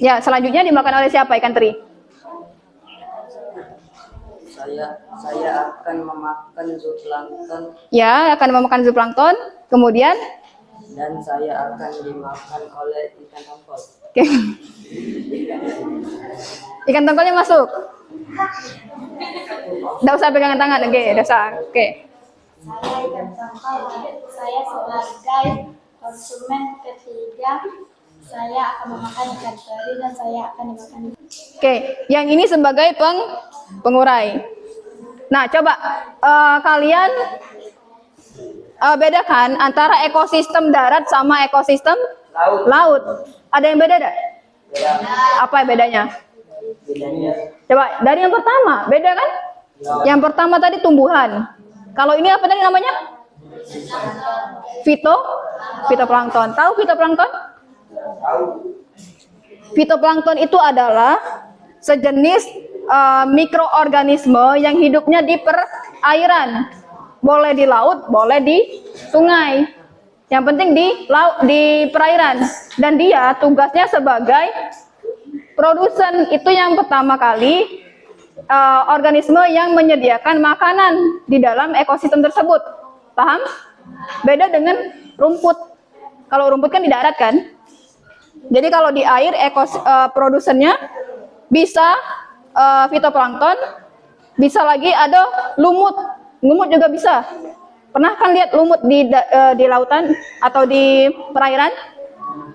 Ya, selanjutnya dimakan oleh siapa ikan teri? Saya akan memakan zooplankton. Ya, akan memakan zooplankton. Kemudian dan saya akan dimakan oleh ikan tongkol. Oke. Ikan tongkolnya masuk. Nggak usah pegangan tangan, oke, nggak usah. Oke. Saya ikan tongkol, saya sebagai konsumen ketiga, saya akan memakan ikan teri dan saya akan dimakan. Oke, yang ini sebagai pengurai. Nah, coba kalian bedakan antara ekosistem darat sama ekosistem laut. Ada yang beda enggak? Beda. Apa bedanya? Bedanya. Coba dari yang pertama, beda kan? Yang pertama tadi tumbuhan. Kalau ini apa tadi namanya? Fitoplankton. Tahu fitoplankton? Tahu. Fitoplankton itu adalah sejenis mikroorganisme yang hidupnya di perairan. Boleh di laut, boleh di sungai. Yang penting di laut, di perairan. Dan dia tugasnya sebagai produsen. Itu yang pertama kali organisme yang menyediakan makanan di dalam ekosistem tersebut. Paham? Beda dengan rumput. Kalau rumput kan di darat kan? Jadi kalau di air produsennya bisa fitoplankton, bisa lagi ada lumut. Lumut juga bisa. Pernah kan lihat lumut di lautan atau di perairan?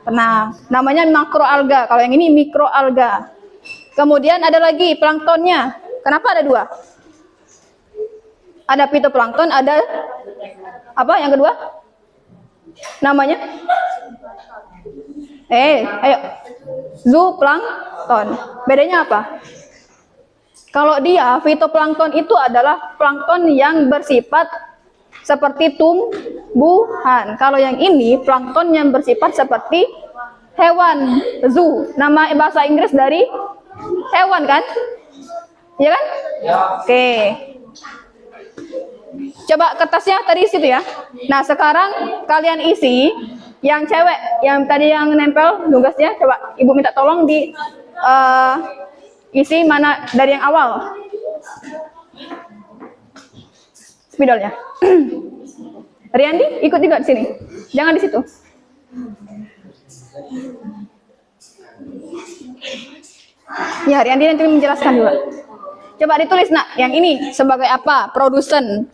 Pernah. Namanya makroalga. Kalau yang ini mikroalga. Kemudian ada lagi planktonnya. Kenapa ada dua? Ada fitoplankton, ada apa yang kedua? Namanya? Ayo. Zooplankton. Bedanya apa? Kalau dia fitoplankton itu adalah plankton yang bersifat seperti tumbuhan. Kalau yang ini plankton yang bersifat seperti hewan. Zoo. Nama bahasa Inggris dari hewan kan? Iya kan? Ya. Oke. Coba kertasnya tadi situ ya. Nah, sekarang kalian isi yang cewek, yang tadi yang nempel nugasnya, coba Ibu minta tolong di isi mana dari yang awal. Spidolnya. Riyandi ikut juga di sini. Jangan di situ. Ya, Riyandi nanti menjelaskan juga. Coba ditulis, Nak, yang ini sebagai apa? Produsen.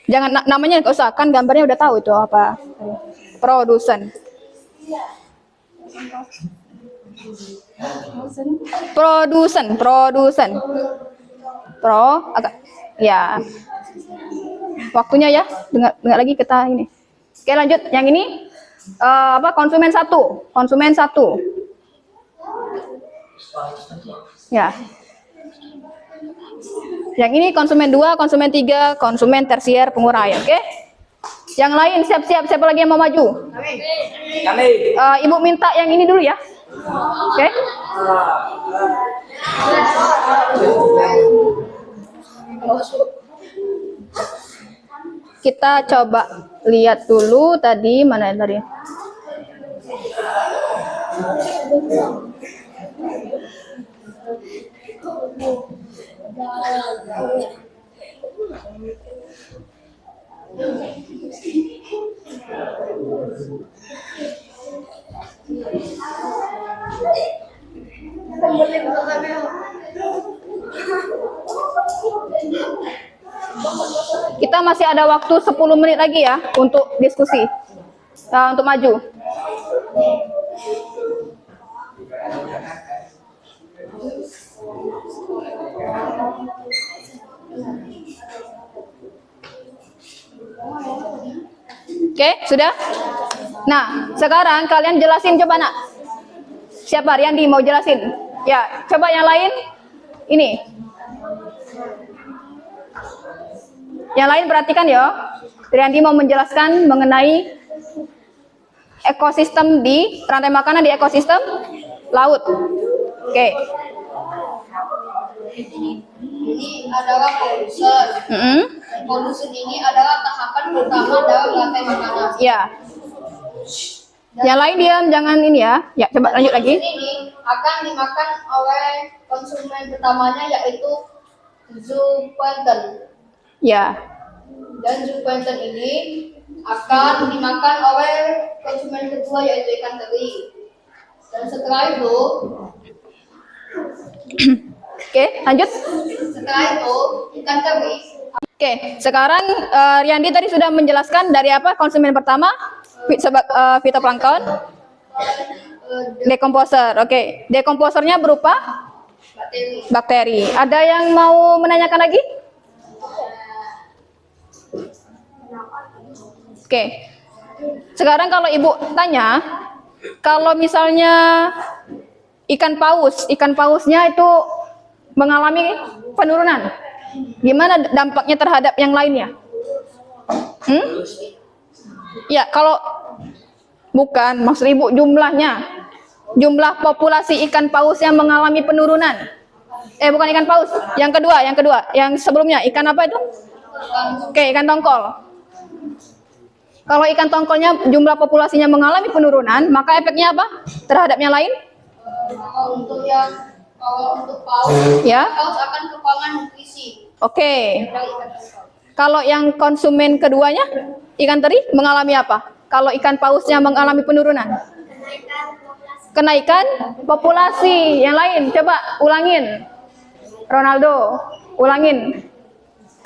Jangan namanya nggak usah, kan gambarnya udah tahu itu apa. Produsen. Produsen. Ya. Waktunya ya, dengar lagi kita ini. Oke, lanjut. Yang ini konsumen satu. Ya. Yang ini konsumen 2, konsumen 3, konsumen tersier pengurai, oke? Yang lain siap-siap, siapa lagi yang mau maju? Kami. Ibu minta yang ini dulu ya. Oke? Kita coba lihat dulu tadi mana tadi. Kita masih ada waktu 10 menit lagi ya untuk diskusi, untuk maju. Oke, sudah? Nah, sekarang kalian jelasin coba, Nak. Siapa? Riyandi mau jelasin? Ya, coba yang lain. Ini. Yang lain perhatikan ya. Riyandi mau menjelaskan mengenai ekosistem di rantai makanan di ekosistem laut. Oke. Ini adalah produsen. Produsen ini adalah tahapan pertama dalam rantai makanan. Ya. Yang lain diam, jangan ini ya. Ya, coba lanjut lagi. Ini akan dimakan oleh konsumen pertamanya yaitu zooplankton. Ya. Dan zooplankton ini akan dimakan oleh konsumen kedua yaitu ikan teri. Dan setelah itu, oke, lanjut. Setelah itu ikan teri. Oke, sekarang Riyandi tadi sudah menjelaskan dari apa konsumen pertama, fitoplankton, dekomposer. Oke, dekomposernya berupa bakteri. Ada yang mau menanyakan lagi? Oke, sekarang kalau ibu tanya, kalau misalnya ikan pausnya itu mengalami penurunan, gimana dampaknya terhadap yang lainnya? Ya, kalau bukan, maksud ibu jumlah populasi ikan paus yang mengalami penurunan. Bukan ikan paus, yang kedua, yang sebelumnya ikan apa itu? Oke, ikan tongkol. Kalau ikan tongkolnya jumlah populasinya mengalami penurunan, maka efeknya apa terhadap yang lain? Kalau untuk paus, ya, paus akan kekurangan nutrisi. Oke. Kalau yang konsumen keduanya, ikan teri mengalami apa? Kalau ikan pausnya mengalami penurunan? Kenaikan populasi. Yang lain, coba ulangin. Ronaldo, ulangin.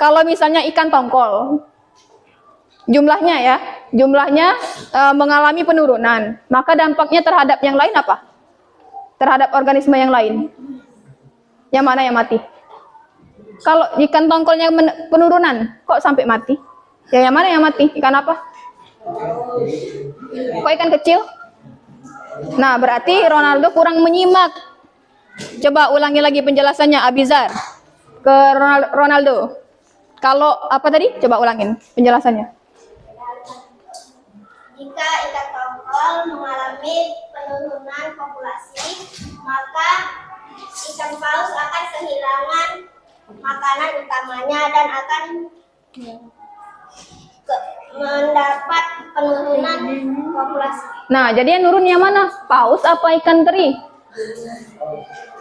Kalau misalnya ikan tongkol, jumlahnya mengalami penurunan, maka dampaknya terhadap yang lain apa? Terhadap organisme yang lain. Yang mana yang mati? Kalau ikan tongkolnya penurunan, kok sampai mati? Yang mana yang mati? Ikan apa? Kok ikan kecil? Nah, berarti Ronaldo kurang menyimak. Coba ulangi lagi penjelasannya, Abizar. Ke Ronaldo. Kalau apa tadi? Coba ulangin penjelasannya. Jika ikan tongkol mengalami penurunan populasi, maka ikan paus akan kehilangan makanan utamanya dan akan mendapat penurunan populasi. Nah, jadi yang nurun yang mana? Paus apa ikan teri?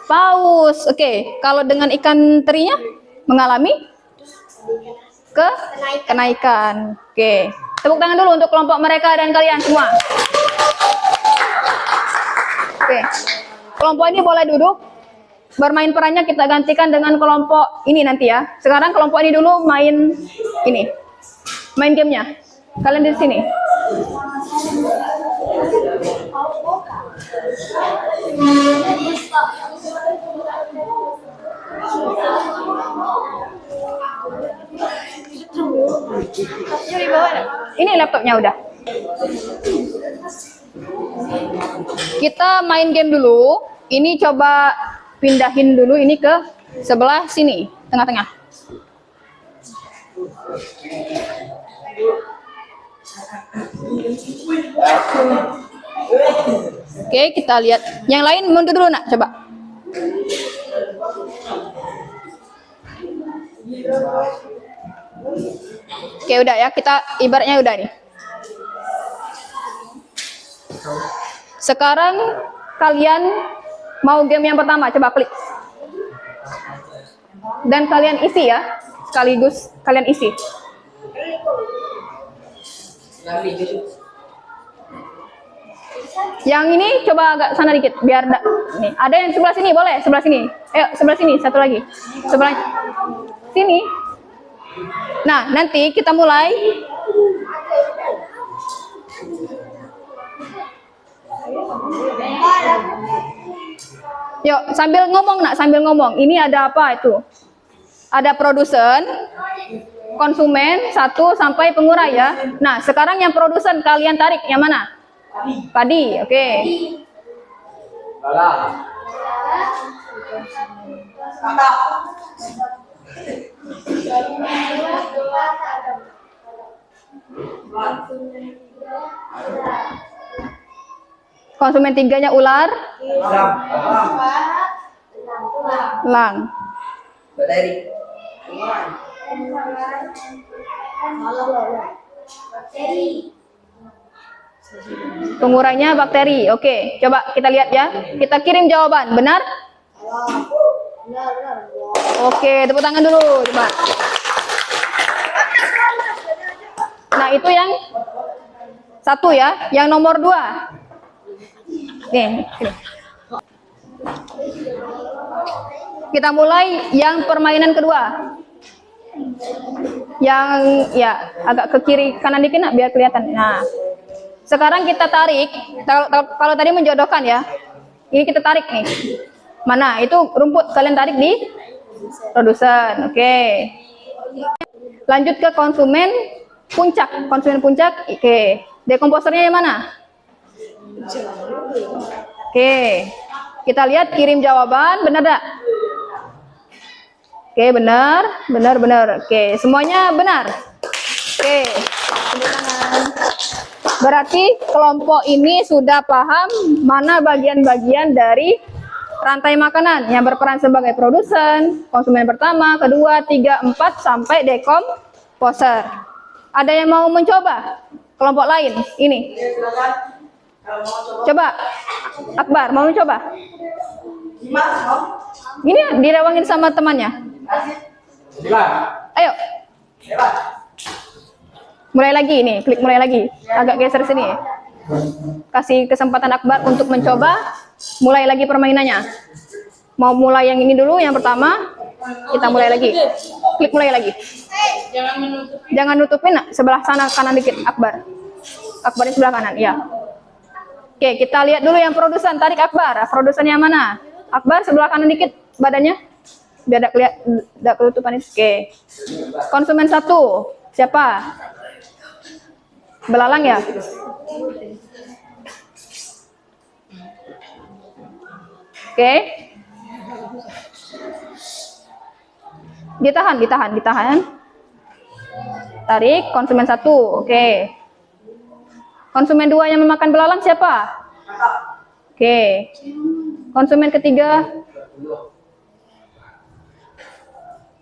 Paus. Oke, kalau dengan ikan terinya mengalami kenaikan. Oke. Tepuk tangan dulu untuk kelompok mereka dan kalian semua. Oke. Kelompok ini boleh duduk. Bermain perannya kita gantikan dengan kelompok ini nanti ya. Sekarang kelompok ini dulu main ini. Main gamenya. Kalian di sini. Ini laptopnya udah. Kita main game dulu. Ini coba pindahin dulu ini ke sebelah sini, tengah-tengah. Oke, kita lihat. Yang lain mundur dulu nak, coba. Oke, udah ya, kita ibaratnya udah nih. Sekarang kalian mau game yang pertama, coba klik. Dan kalian isi ya, sekaligus kalian isi. Yang ini coba agak sana dikit, biar nih. Ada yang sebelah sini, boleh sebelah sini. Ayo sebelah sini, satu lagi. Sebelah sini. Nah, nanti kita mulai. Yuk, sambil ngomong nak, sambil ngomong. Ini ada apa itu? Ada produsen, konsumen, 1 sampai pengurai ya. Nah, sekarang yang produsen kalian tarik yang mana? Padi, oke. Konsumen 3-nya ular. Elang. Bakteri. Pengurainya bakteri. Oke, coba kita lihat ya. Kita kirim jawaban. Benar? Oke, tepuk tangan dulu, coba. Nah, itu yang Satu ya. Yang nomor 2. Nih. Kita mulai yang permainan kedua. Yang ya agak ke kiri kanan dikit nak, biar kelihatan. Nah, sekarang kita tarik. Kalau tadi menjodohkan ya, ini kita tarik nih. Mana itu rumput, kalian tarik di produsen. Oke. Lanjut ke konsumen puncak. Konsumen puncak. Oke. Dekomposernya yang mana? Oke. Kita lihat kirim jawaban, benar tak? Oke, benar. Oke, semuanya benar. Oke, tepuk tangan. Berarti kelompok ini sudah paham mana bagian-bagian dari rantai makanan yang berperan sebagai produsen, konsumen pertama, kedua, 3, 4, sampai dekomposer. Ada yang mau mencoba? Kelompok lain, ini. Coba, Akbar, mau mencoba? Ini direwangin sama temannya. Ayo. Mulai lagi nih, klik mulai lagi. Agak geser sini. Kasih kesempatan Akbar untuk mencoba. Mulai lagi permainannya. Mau mulai yang ini dulu, yang pertama. Kita mulai lagi. Klik mulai lagi. Jangan nutupin sebelah sana kanan dikit, Akbar. Akbar di sebelah kanan, ya. Oke, kita lihat dulu yang produsen. Tarik Akbar. Produsennya mana? Akbar sebelah kanan dikit badannya. Biar tidak ketutupan itu. Oke. Konsumen 1. Siapa? Belalang ya? Oke. Ditahan. Tarik konsumen 1. Oke. Konsumen 2 yang memakan belalang siapa? Oke. Konsumen ketiga.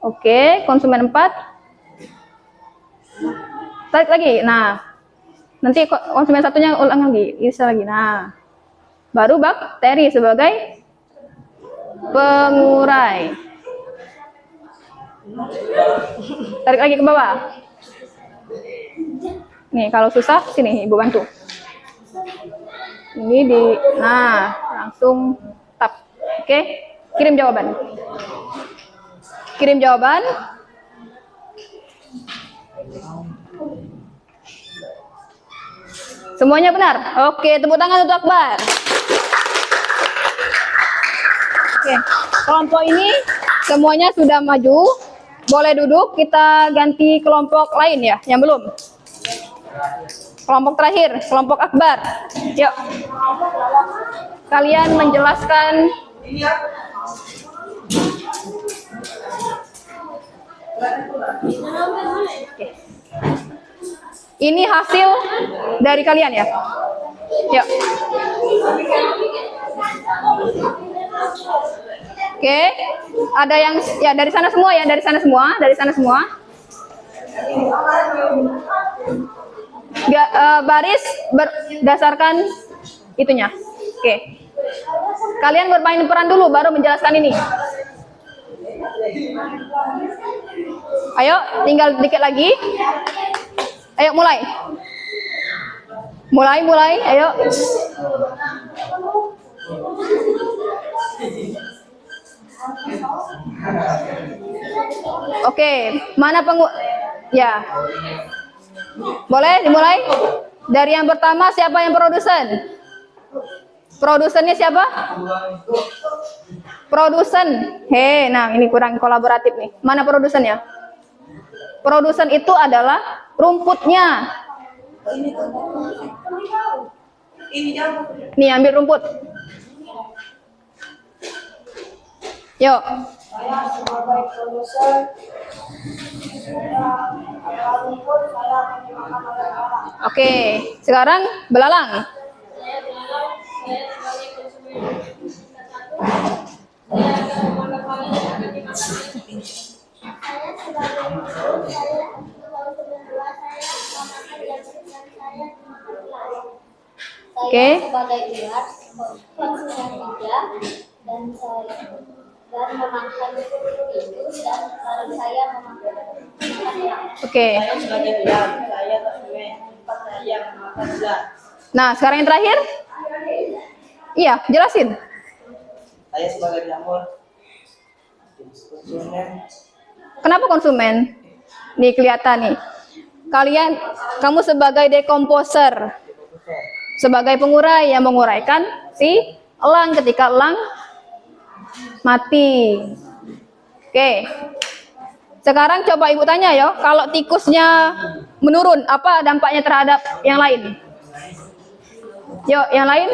Oke, konsumen 4. Tarik lagi. Nah, nanti konsumen satunya ulang lagi. Bisa lagi. Nah, baru bakteri sebagai pengurai. Tarik lagi ke bawah. Nih, kalau susah, sini Ibu bantu. Ini nah, langsung tap. Oke, kirim jawaban. Kirim jawaban. Semuanya benar? Oke, tepuk tangan untuk Akbar. Oke, kelompok ini semuanya sudah maju. Boleh duduk, kita ganti kelompok lain ya, yang belum. Kelompok terakhir, kelompok Akbar. Yuk. Kalian menjelaskan Oke. Ini hasil dari kalian ya. Yuk. Oke. Ada yang ya dari sana semua ya, dari sana semua. Baris berdasarkan itunya. Oke. Kalian bermain peran dulu baru menjelaskan ini. Ayo, tinggal dikit lagi. Ayo mulai. Ayo. Oke, mana ya. Boleh dimulai? Dari yang pertama siapa yang produsen? Produsennya siapa? Produsen. Nah ini kurang kolaboratif nih. Mana produsennya? Produsen itu adalah rumputnya. Nih ambil rumput. Yuk. Saya sebagai produsen rumput saya dimakan oleh orang. Oke, sekarang belalang. Oke. Sebagai ular, konsumen 3 dan saya memakan itu dan lalu saya memakan. Oke. Saya sebagai ular, saya konsumen 4 saya memakan Nah, sekarang yang terakhir. Iya, jelasin. Saya sebagai jamur konsumen. Kenapa konsumen? Nih kelihatan nih. Kamu sebagai dekomposer. Sebagai pengurai yang menguraikan si elang ketika elang mati. Oke. Sekarang coba ibu tanya ya, kalau tikusnya menurun, apa dampaknya terhadap yang lain? Yuk, yang lain?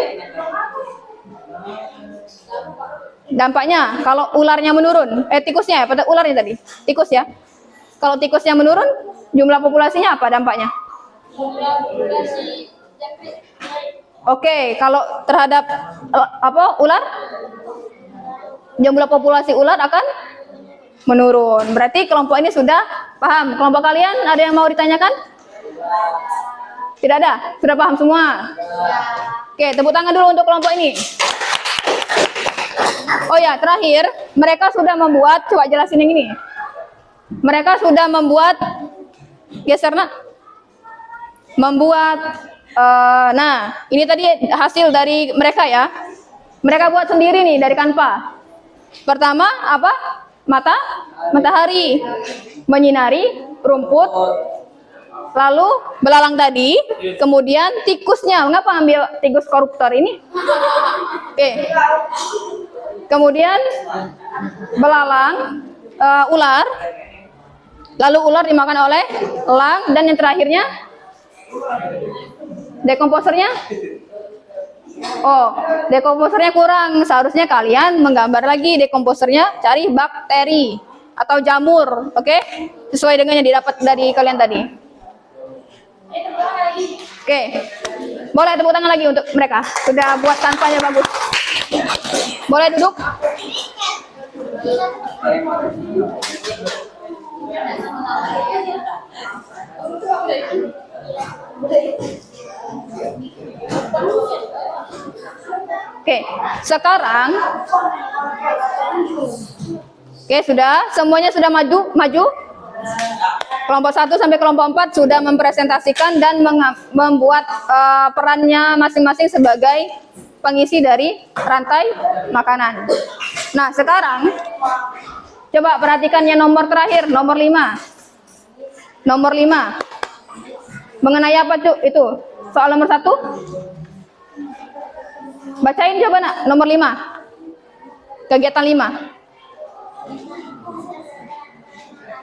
Dampaknya, kalau ularnya menurun, tikusnya ya, pada ularnya tadi, tikus ya. Kalau tikusnya menurun, jumlah populasinya apa dampaknya? Oke, kalau terhadap ular, jumlah populasi ular akan menurun. Berarti kelompok ini sudah paham. Kelompok kalian ada yang mau ditanyakan? Tidak ada? Sudah paham semua? Oke, tepuk tangan dulu untuk kelompok ini. Oh ya, terakhir, mereka sudah membuat, coba jelasin yang ini. Mereka sudah membuat, geser nak. Membuat, nah, ini tadi hasil dari mereka ya. Mereka buat sendiri nih dari Canva. Pertama, apa? Matahari menyinari rumput, lalu belalang tadi, kemudian tikusnya. Mengapa ambil tikus koruptor ini? Oke. Kemudian belalang, ular, lalu ular dimakan oleh elang, dan yang terakhirnya dekomposernya. Oh, dekomposernya kurang. Seharusnya kalian menggambar lagi dekomposernya, cari bakteri atau jamur, oke? Sesuai dengan yang didapat dari kalian tadi. Oke, boleh tepuk tangan lagi untuk mereka. Sudah buat tanpanya bagus. Boleh duduk. Oke, sekarang sudah semuanya sudah maju. Kelompok 1 sampai kelompok 4 sudah mempresentasikan dan membuat perannya masing-masing sebagai pengisi dari rantai makanan. Nah, sekarang coba perhatikan yang nomor terakhir, nomor 5. Nomor 5. Mengenai apa tuh itu? Soal nomor 1? Bacain coba nak, nomor 5. Kegiatan 5.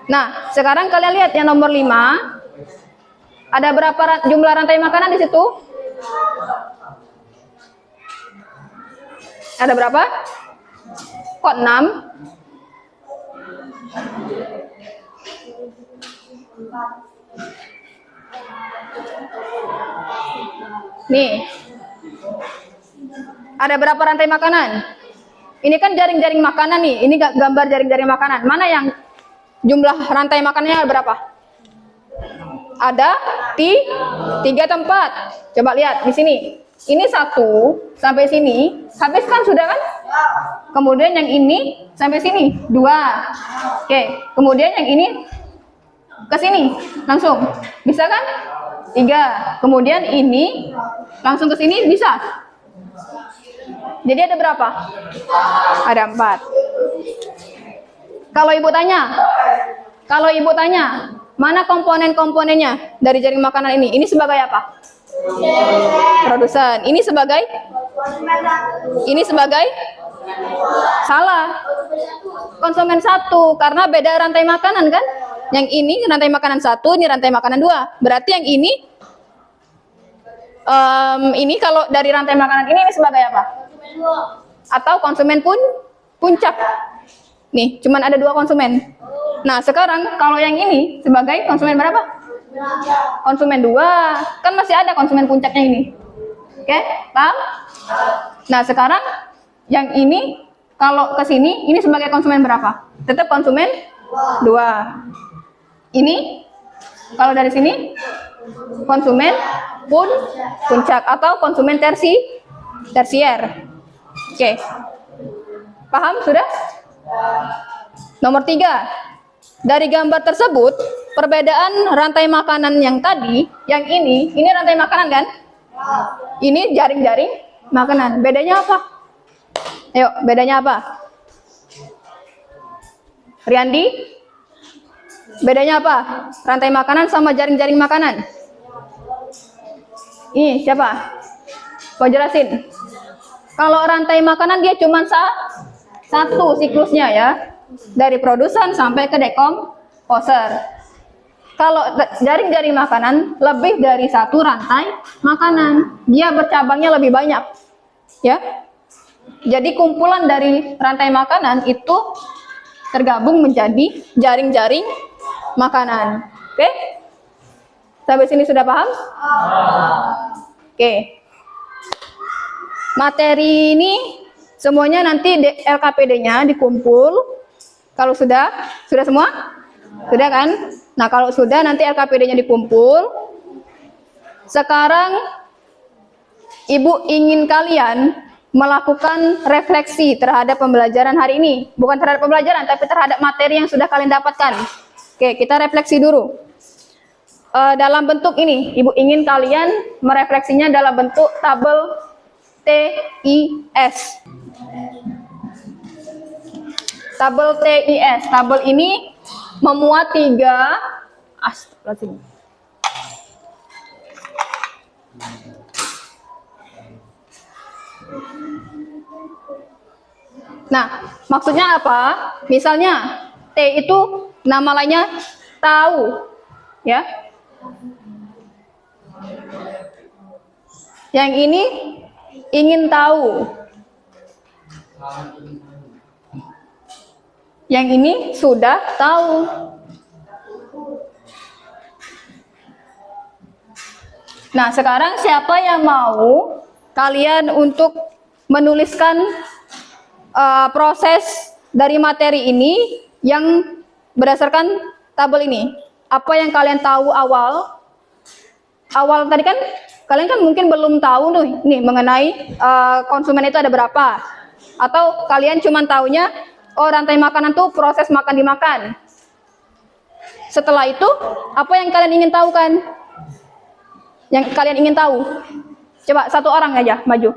Nah, sekarang kalian lihat yang nomor 5. Ada berapa jumlah rantai makanan di situ? Ada berapa? Kok 6? Nih. Ada berapa rantai makanan? Ini kan jaring-jaring makanan nih. Ini gambar jaring-jaring makanan. Mana yang jumlah rantai makanannya berapa? Ada 3 tempat. Coba lihat di sini. Ini 1 sampai sini. Habis kan sudah kan? Kemudian yang ini sampai sini 2. Oke. Kemudian yang ini ke sini langsung. Bisa kan? 3. Kemudian ini langsung ke sini bisa. Jadi ada berapa? Ada 4. Kalau ibu tanya, mana komponen-komponennya dari jaring makanan ini? Ini sebagai apa? Produsen. Ini sebagai salah. Konsumen 1, karena beda rantai makanan kan? Yang ini rantai makanan 1, ini rantai makanan 2. Berarti yang ini kalau dari rantai makanan ini sebagai apa? Atau konsumen puncak. Nih, cuman ada 2 konsumen. Nah, sekarang kalau yang ini sebagai konsumen berapa? Konsumen 2. Kan masih ada konsumen puncaknya ini. Oke, paham? Nah, sekarang yang ini kalau ke sini ini sebagai konsumen berapa? Tetap konsumen 2. Ini kalau dari sini konsumen puncak atau konsumen tersier. Oke. Paham sudah? Nomor 3. Dari gambar tersebut, Perbedaan rantai makanan yang tadi, yang ini rantai makanan kan? Ini jaring-jaring makanan. Bedanya apa? Ayo, bedanya apa? Riyandi? Bedanya apa? Rantai makanan sama jaring-jaring makanan. Ini siapa? Mau jelasin? Kalau rantai makanan dia cuma satu siklusnya ya. Dari produsen sampai ke dekomposer. Kalau jaring-jaring makanan lebih dari satu rantai makanan, dia bercabangnya lebih banyak, ya. Jadi kumpulan dari rantai makanan itu tergabung menjadi jaring-jaring makanan. Oke? Sampai sini sudah paham? Oke. Materi ini semuanya nanti LKPD-nya dikumpul. Kalau sudah semua? Sudah kan? Nah, kalau sudah nanti LKPD-nya dikumpul. Sekarang Ibu ingin kalian melakukan refleksi terhadap pembelajaran hari ini. Bukan terhadap pembelajaran, tapi terhadap materi yang sudah kalian dapatkan. Oke, kita refleksi dulu. Dalam bentuk ini, Ibu ingin kalian merefleksinya dalam bentuk tabel TIS. Tabel TIS. Tabel ini memuat 3 astagfirullahaladzim. Nah, maksudnya apa? Misalnya T itu nama lainnya tahu, ya. Yang ini ingin tahu. Yang ini sudah tahu. Nah, sekarang siapa yang mau kalian untuk menuliskan proses dari materi ini yang berdasarkan tabel ini? Apa yang kalian tahu awal tadi kan kalian kan mungkin belum tahu nih mengenai konsumen itu ada berapa, atau kalian cuma taunya oh rantai makanan tuh proses makan dimakan. Setelah itu apa yang kalian ingin tahu kan? Yang kalian ingin tahu? Coba satu orang aja maju.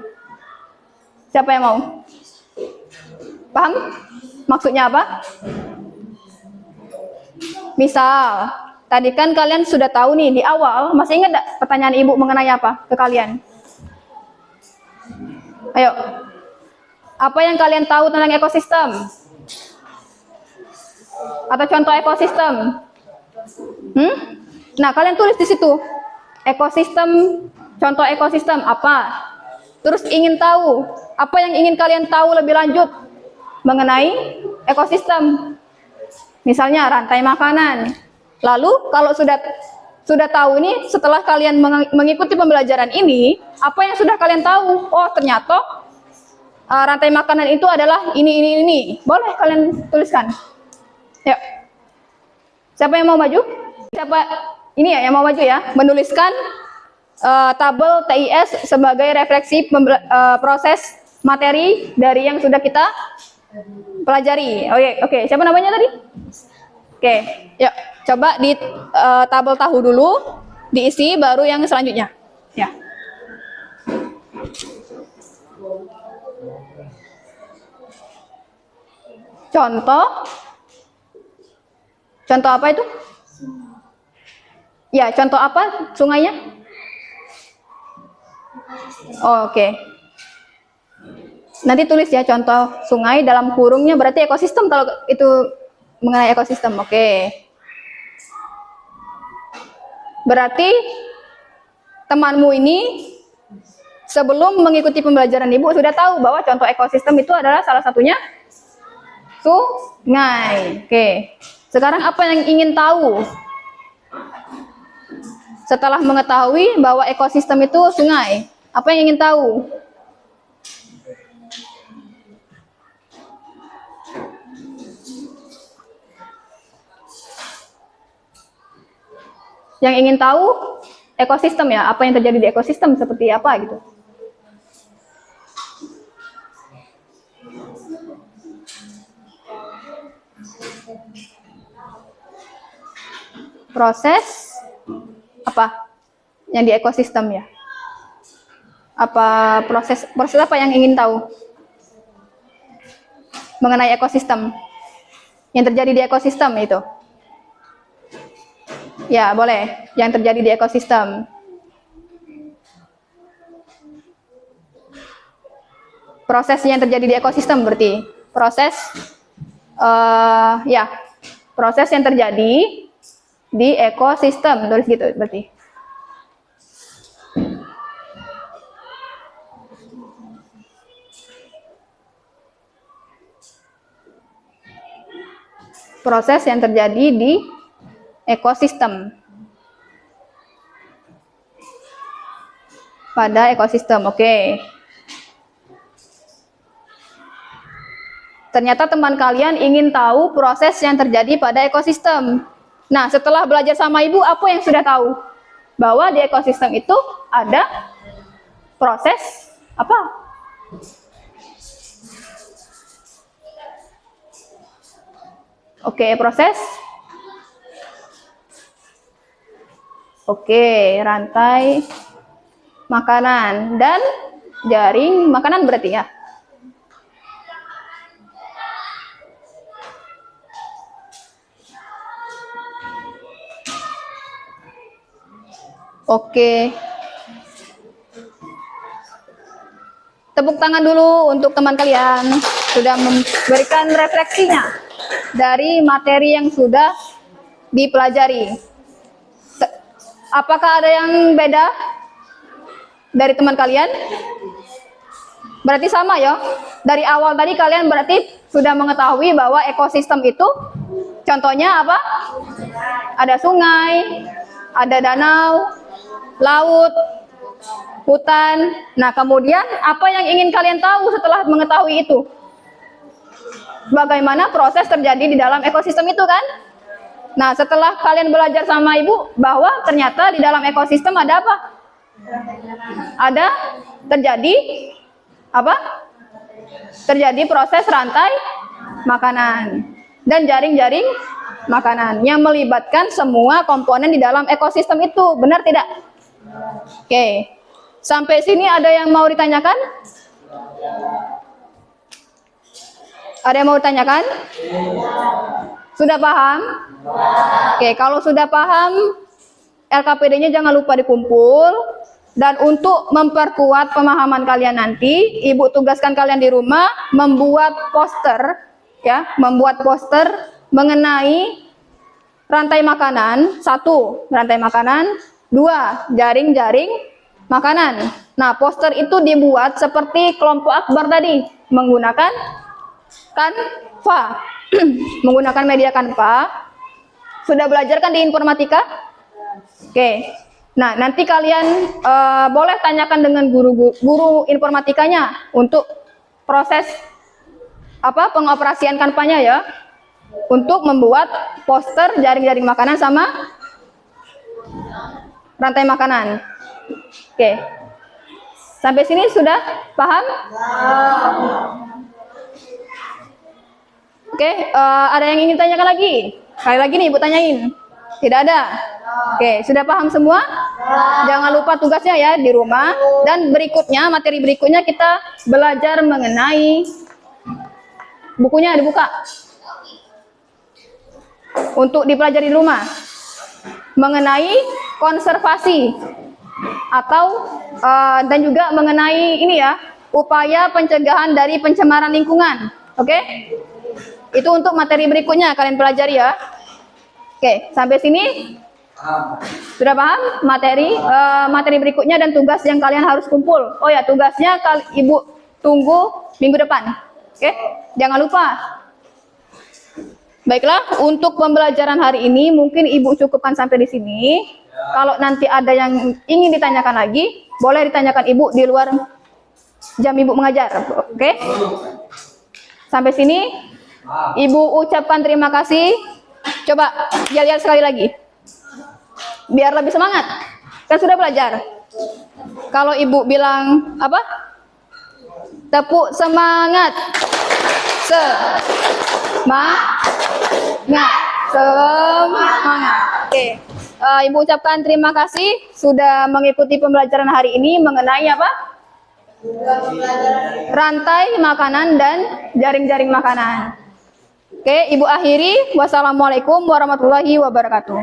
Siapa yang mau? Paham? Maksudnya apa? Misal, tadi kan kalian sudah tahu nih di awal, masih ingat gak pertanyaan Ibu mengenai apa ke kalian? Ayo. Apa yang kalian tahu tentang ekosistem? Atau contoh ekosistem? Nah, kalian tulis di situ. Ekosistem, contoh ekosistem apa? Terus ingin tahu, apa yang ingin kalian tahu lebih lanjut mengenai ekosistem? Misalnya rantai makanan. Lalu kalau sudah tahu ini, setelah kalian mengikuti pembelajaran ini, apa yang sudah kalian tahu? Oh, ternyata rantai makanan itu adalah ini. Boleh kalian tuliskan. Yuk. Siapa yang mau maju? Siapa ini ya yang mau maju ya? Menuliskan tabel TIS sebagai refleksi proses materi dari yang sudah kita pelajari. Oke. Siapa namanya tadi? Oke, yuk coba di tabel tahu dulu, diisi baru yang selanjutnya. Ya. Contoh apa itu? Ya, contoh apa sungainya? Oh, oke. Nanti tulis ya contoh sungai dalam kurungnya berarti ekosistem kalau itu mengenai ekosistem. Oke. Berarti temanmu ini sebelum mengikuti pembelajaran Ibu sudah tahu bahwa contoh ekosistem itu adalah salah satunya sungai. Oke. Sekarang apa yang ingin tahu? Setelah mengetahui bahwa ekosistem itu sungai, apa yang ingin tahu? Yang ingin tahu ekosistem ya, apa yang terjadi di ekosistem seperti apa gitu. Proses apa? Yang di ekosistem ya? Apa proses apa yang ingin tahu? Mengenai ekosistem. Yang terjadi di ekosistem itu. Ya, boleh. Yang terjadi di ekosistem. Proses yang terjadi di ekosistem berarti. Proses ya, proses yang terjadi di ekosistem, tulis gitu berarti. Proses yang terjadi di ekosistem. Pada ekosistem, oke. Ternyata teman kalian ingin tahu proses yang terjadi pada ekosistem. Nah, setelah belajar sama ibu, apa yang sudah tahu? Bahwa di ekosistem itu ada proses apa? Oke, proses. Oke, rantai makanan dan jaring makanan berarti ya. Oke. Tepuk tangan dulu untuk teman kalian sudah memberikan refleksinya dari materi yang sudah dipelajari. Apakah ada yang beda dari teman kalian? Berarti sama ya. Dari awal tadi kalian berarti sudah mengetahui bahwa ekosistem itu contohnya apa? Ada sungai, ada danau, laut, hutan. Nah, kemudian apa yang ingin kalian tahu setelah mengetahui itu? Bagaimana proses terjadi di dalam ekosistem itu kan? Nah, setelah kalian belajar sama ibu bahwa ternyata di dalam ekosistem ada apa? Ada terjadi apa? Terjadi proses rantai makanan dan jaring-jaring makanan yang melibatkan semua komponen di dalam ekosistem itu. Benar tidak? Oke. Sampai sini ada yang mau ditanyakan? Ada yang mau ditanyakan? Sudah paham? Oke, kalau sudah paham, LKPD-nya jangan lupa dikumpul. Dan untuk memperkuat pemahaman kalian nanti, ibu tugaskan kalian di rumah membuat poster, ya, membuat poster mengenai rantai makanan. 1, rantai makanan. 2, jaring-jaring makanan. Nah, poster itu dibuat seperti kelompok akbar tadi, menggunakan Canva. Menggunakan media Canva. Sudah belajar kan di informatika? Oke. Nah, nanti kalian boleh tanyakan dengan guru informatikanya untuk proses apa pengoperasian Canva-nya ya. Untuk membuat poster jaring-jaring makanan sama rantai makanan. Oke. Sampai sini sudah paham? Oke, ada yang ingin tanyakan lagi? Sekali lagi nih ibu tanyain. Tidak ada? Oke, sudah paham semua? Jangan lupa tugasnya ya di rumah. Dan berikutnya, materi berikutnya kita belajar mengenai bukunya dibuka. Untuk dipelajari di rumah. Mengenai konservasi. Atau, dan juga mengenai ini ya, upaya pencegahan dari pencemaran lingkungan. Oke? Itu untuk materi berikutnya kalian pelajari ya. Oke, sampai sini sudah paham materi materi berikutnya dan tugas yang kalian harus kumpul. Oh ya, tugasnya ibu tunggu minggu depan. Oke, jangan lupa. Baiklah, untuk pembelajaran hari ini mungkin ibu cukupkan sampai di sini. Kalau nanti ada yang ingin ditanyakan lagi, boleh ditanyakan ibu di luar jam ibu mengajar. Oke? Sampai sini, ibu ucapkan terima kasih. Coba lihat sekali lagi. Biar lebih semangat. Kan sudah belajar. Kalau ibu bilang apa? Tepuk semangat. Semangat. Semangat. Oke, Ibu ucapkan terima kasih sudah mengikuti pembelajaran hari ini mengenai apa? Rantai makanan dan jaring-jaring makanan. Oke, Ibu akhiri. Wassalamualaikum warahmatullahi wabarakatuh.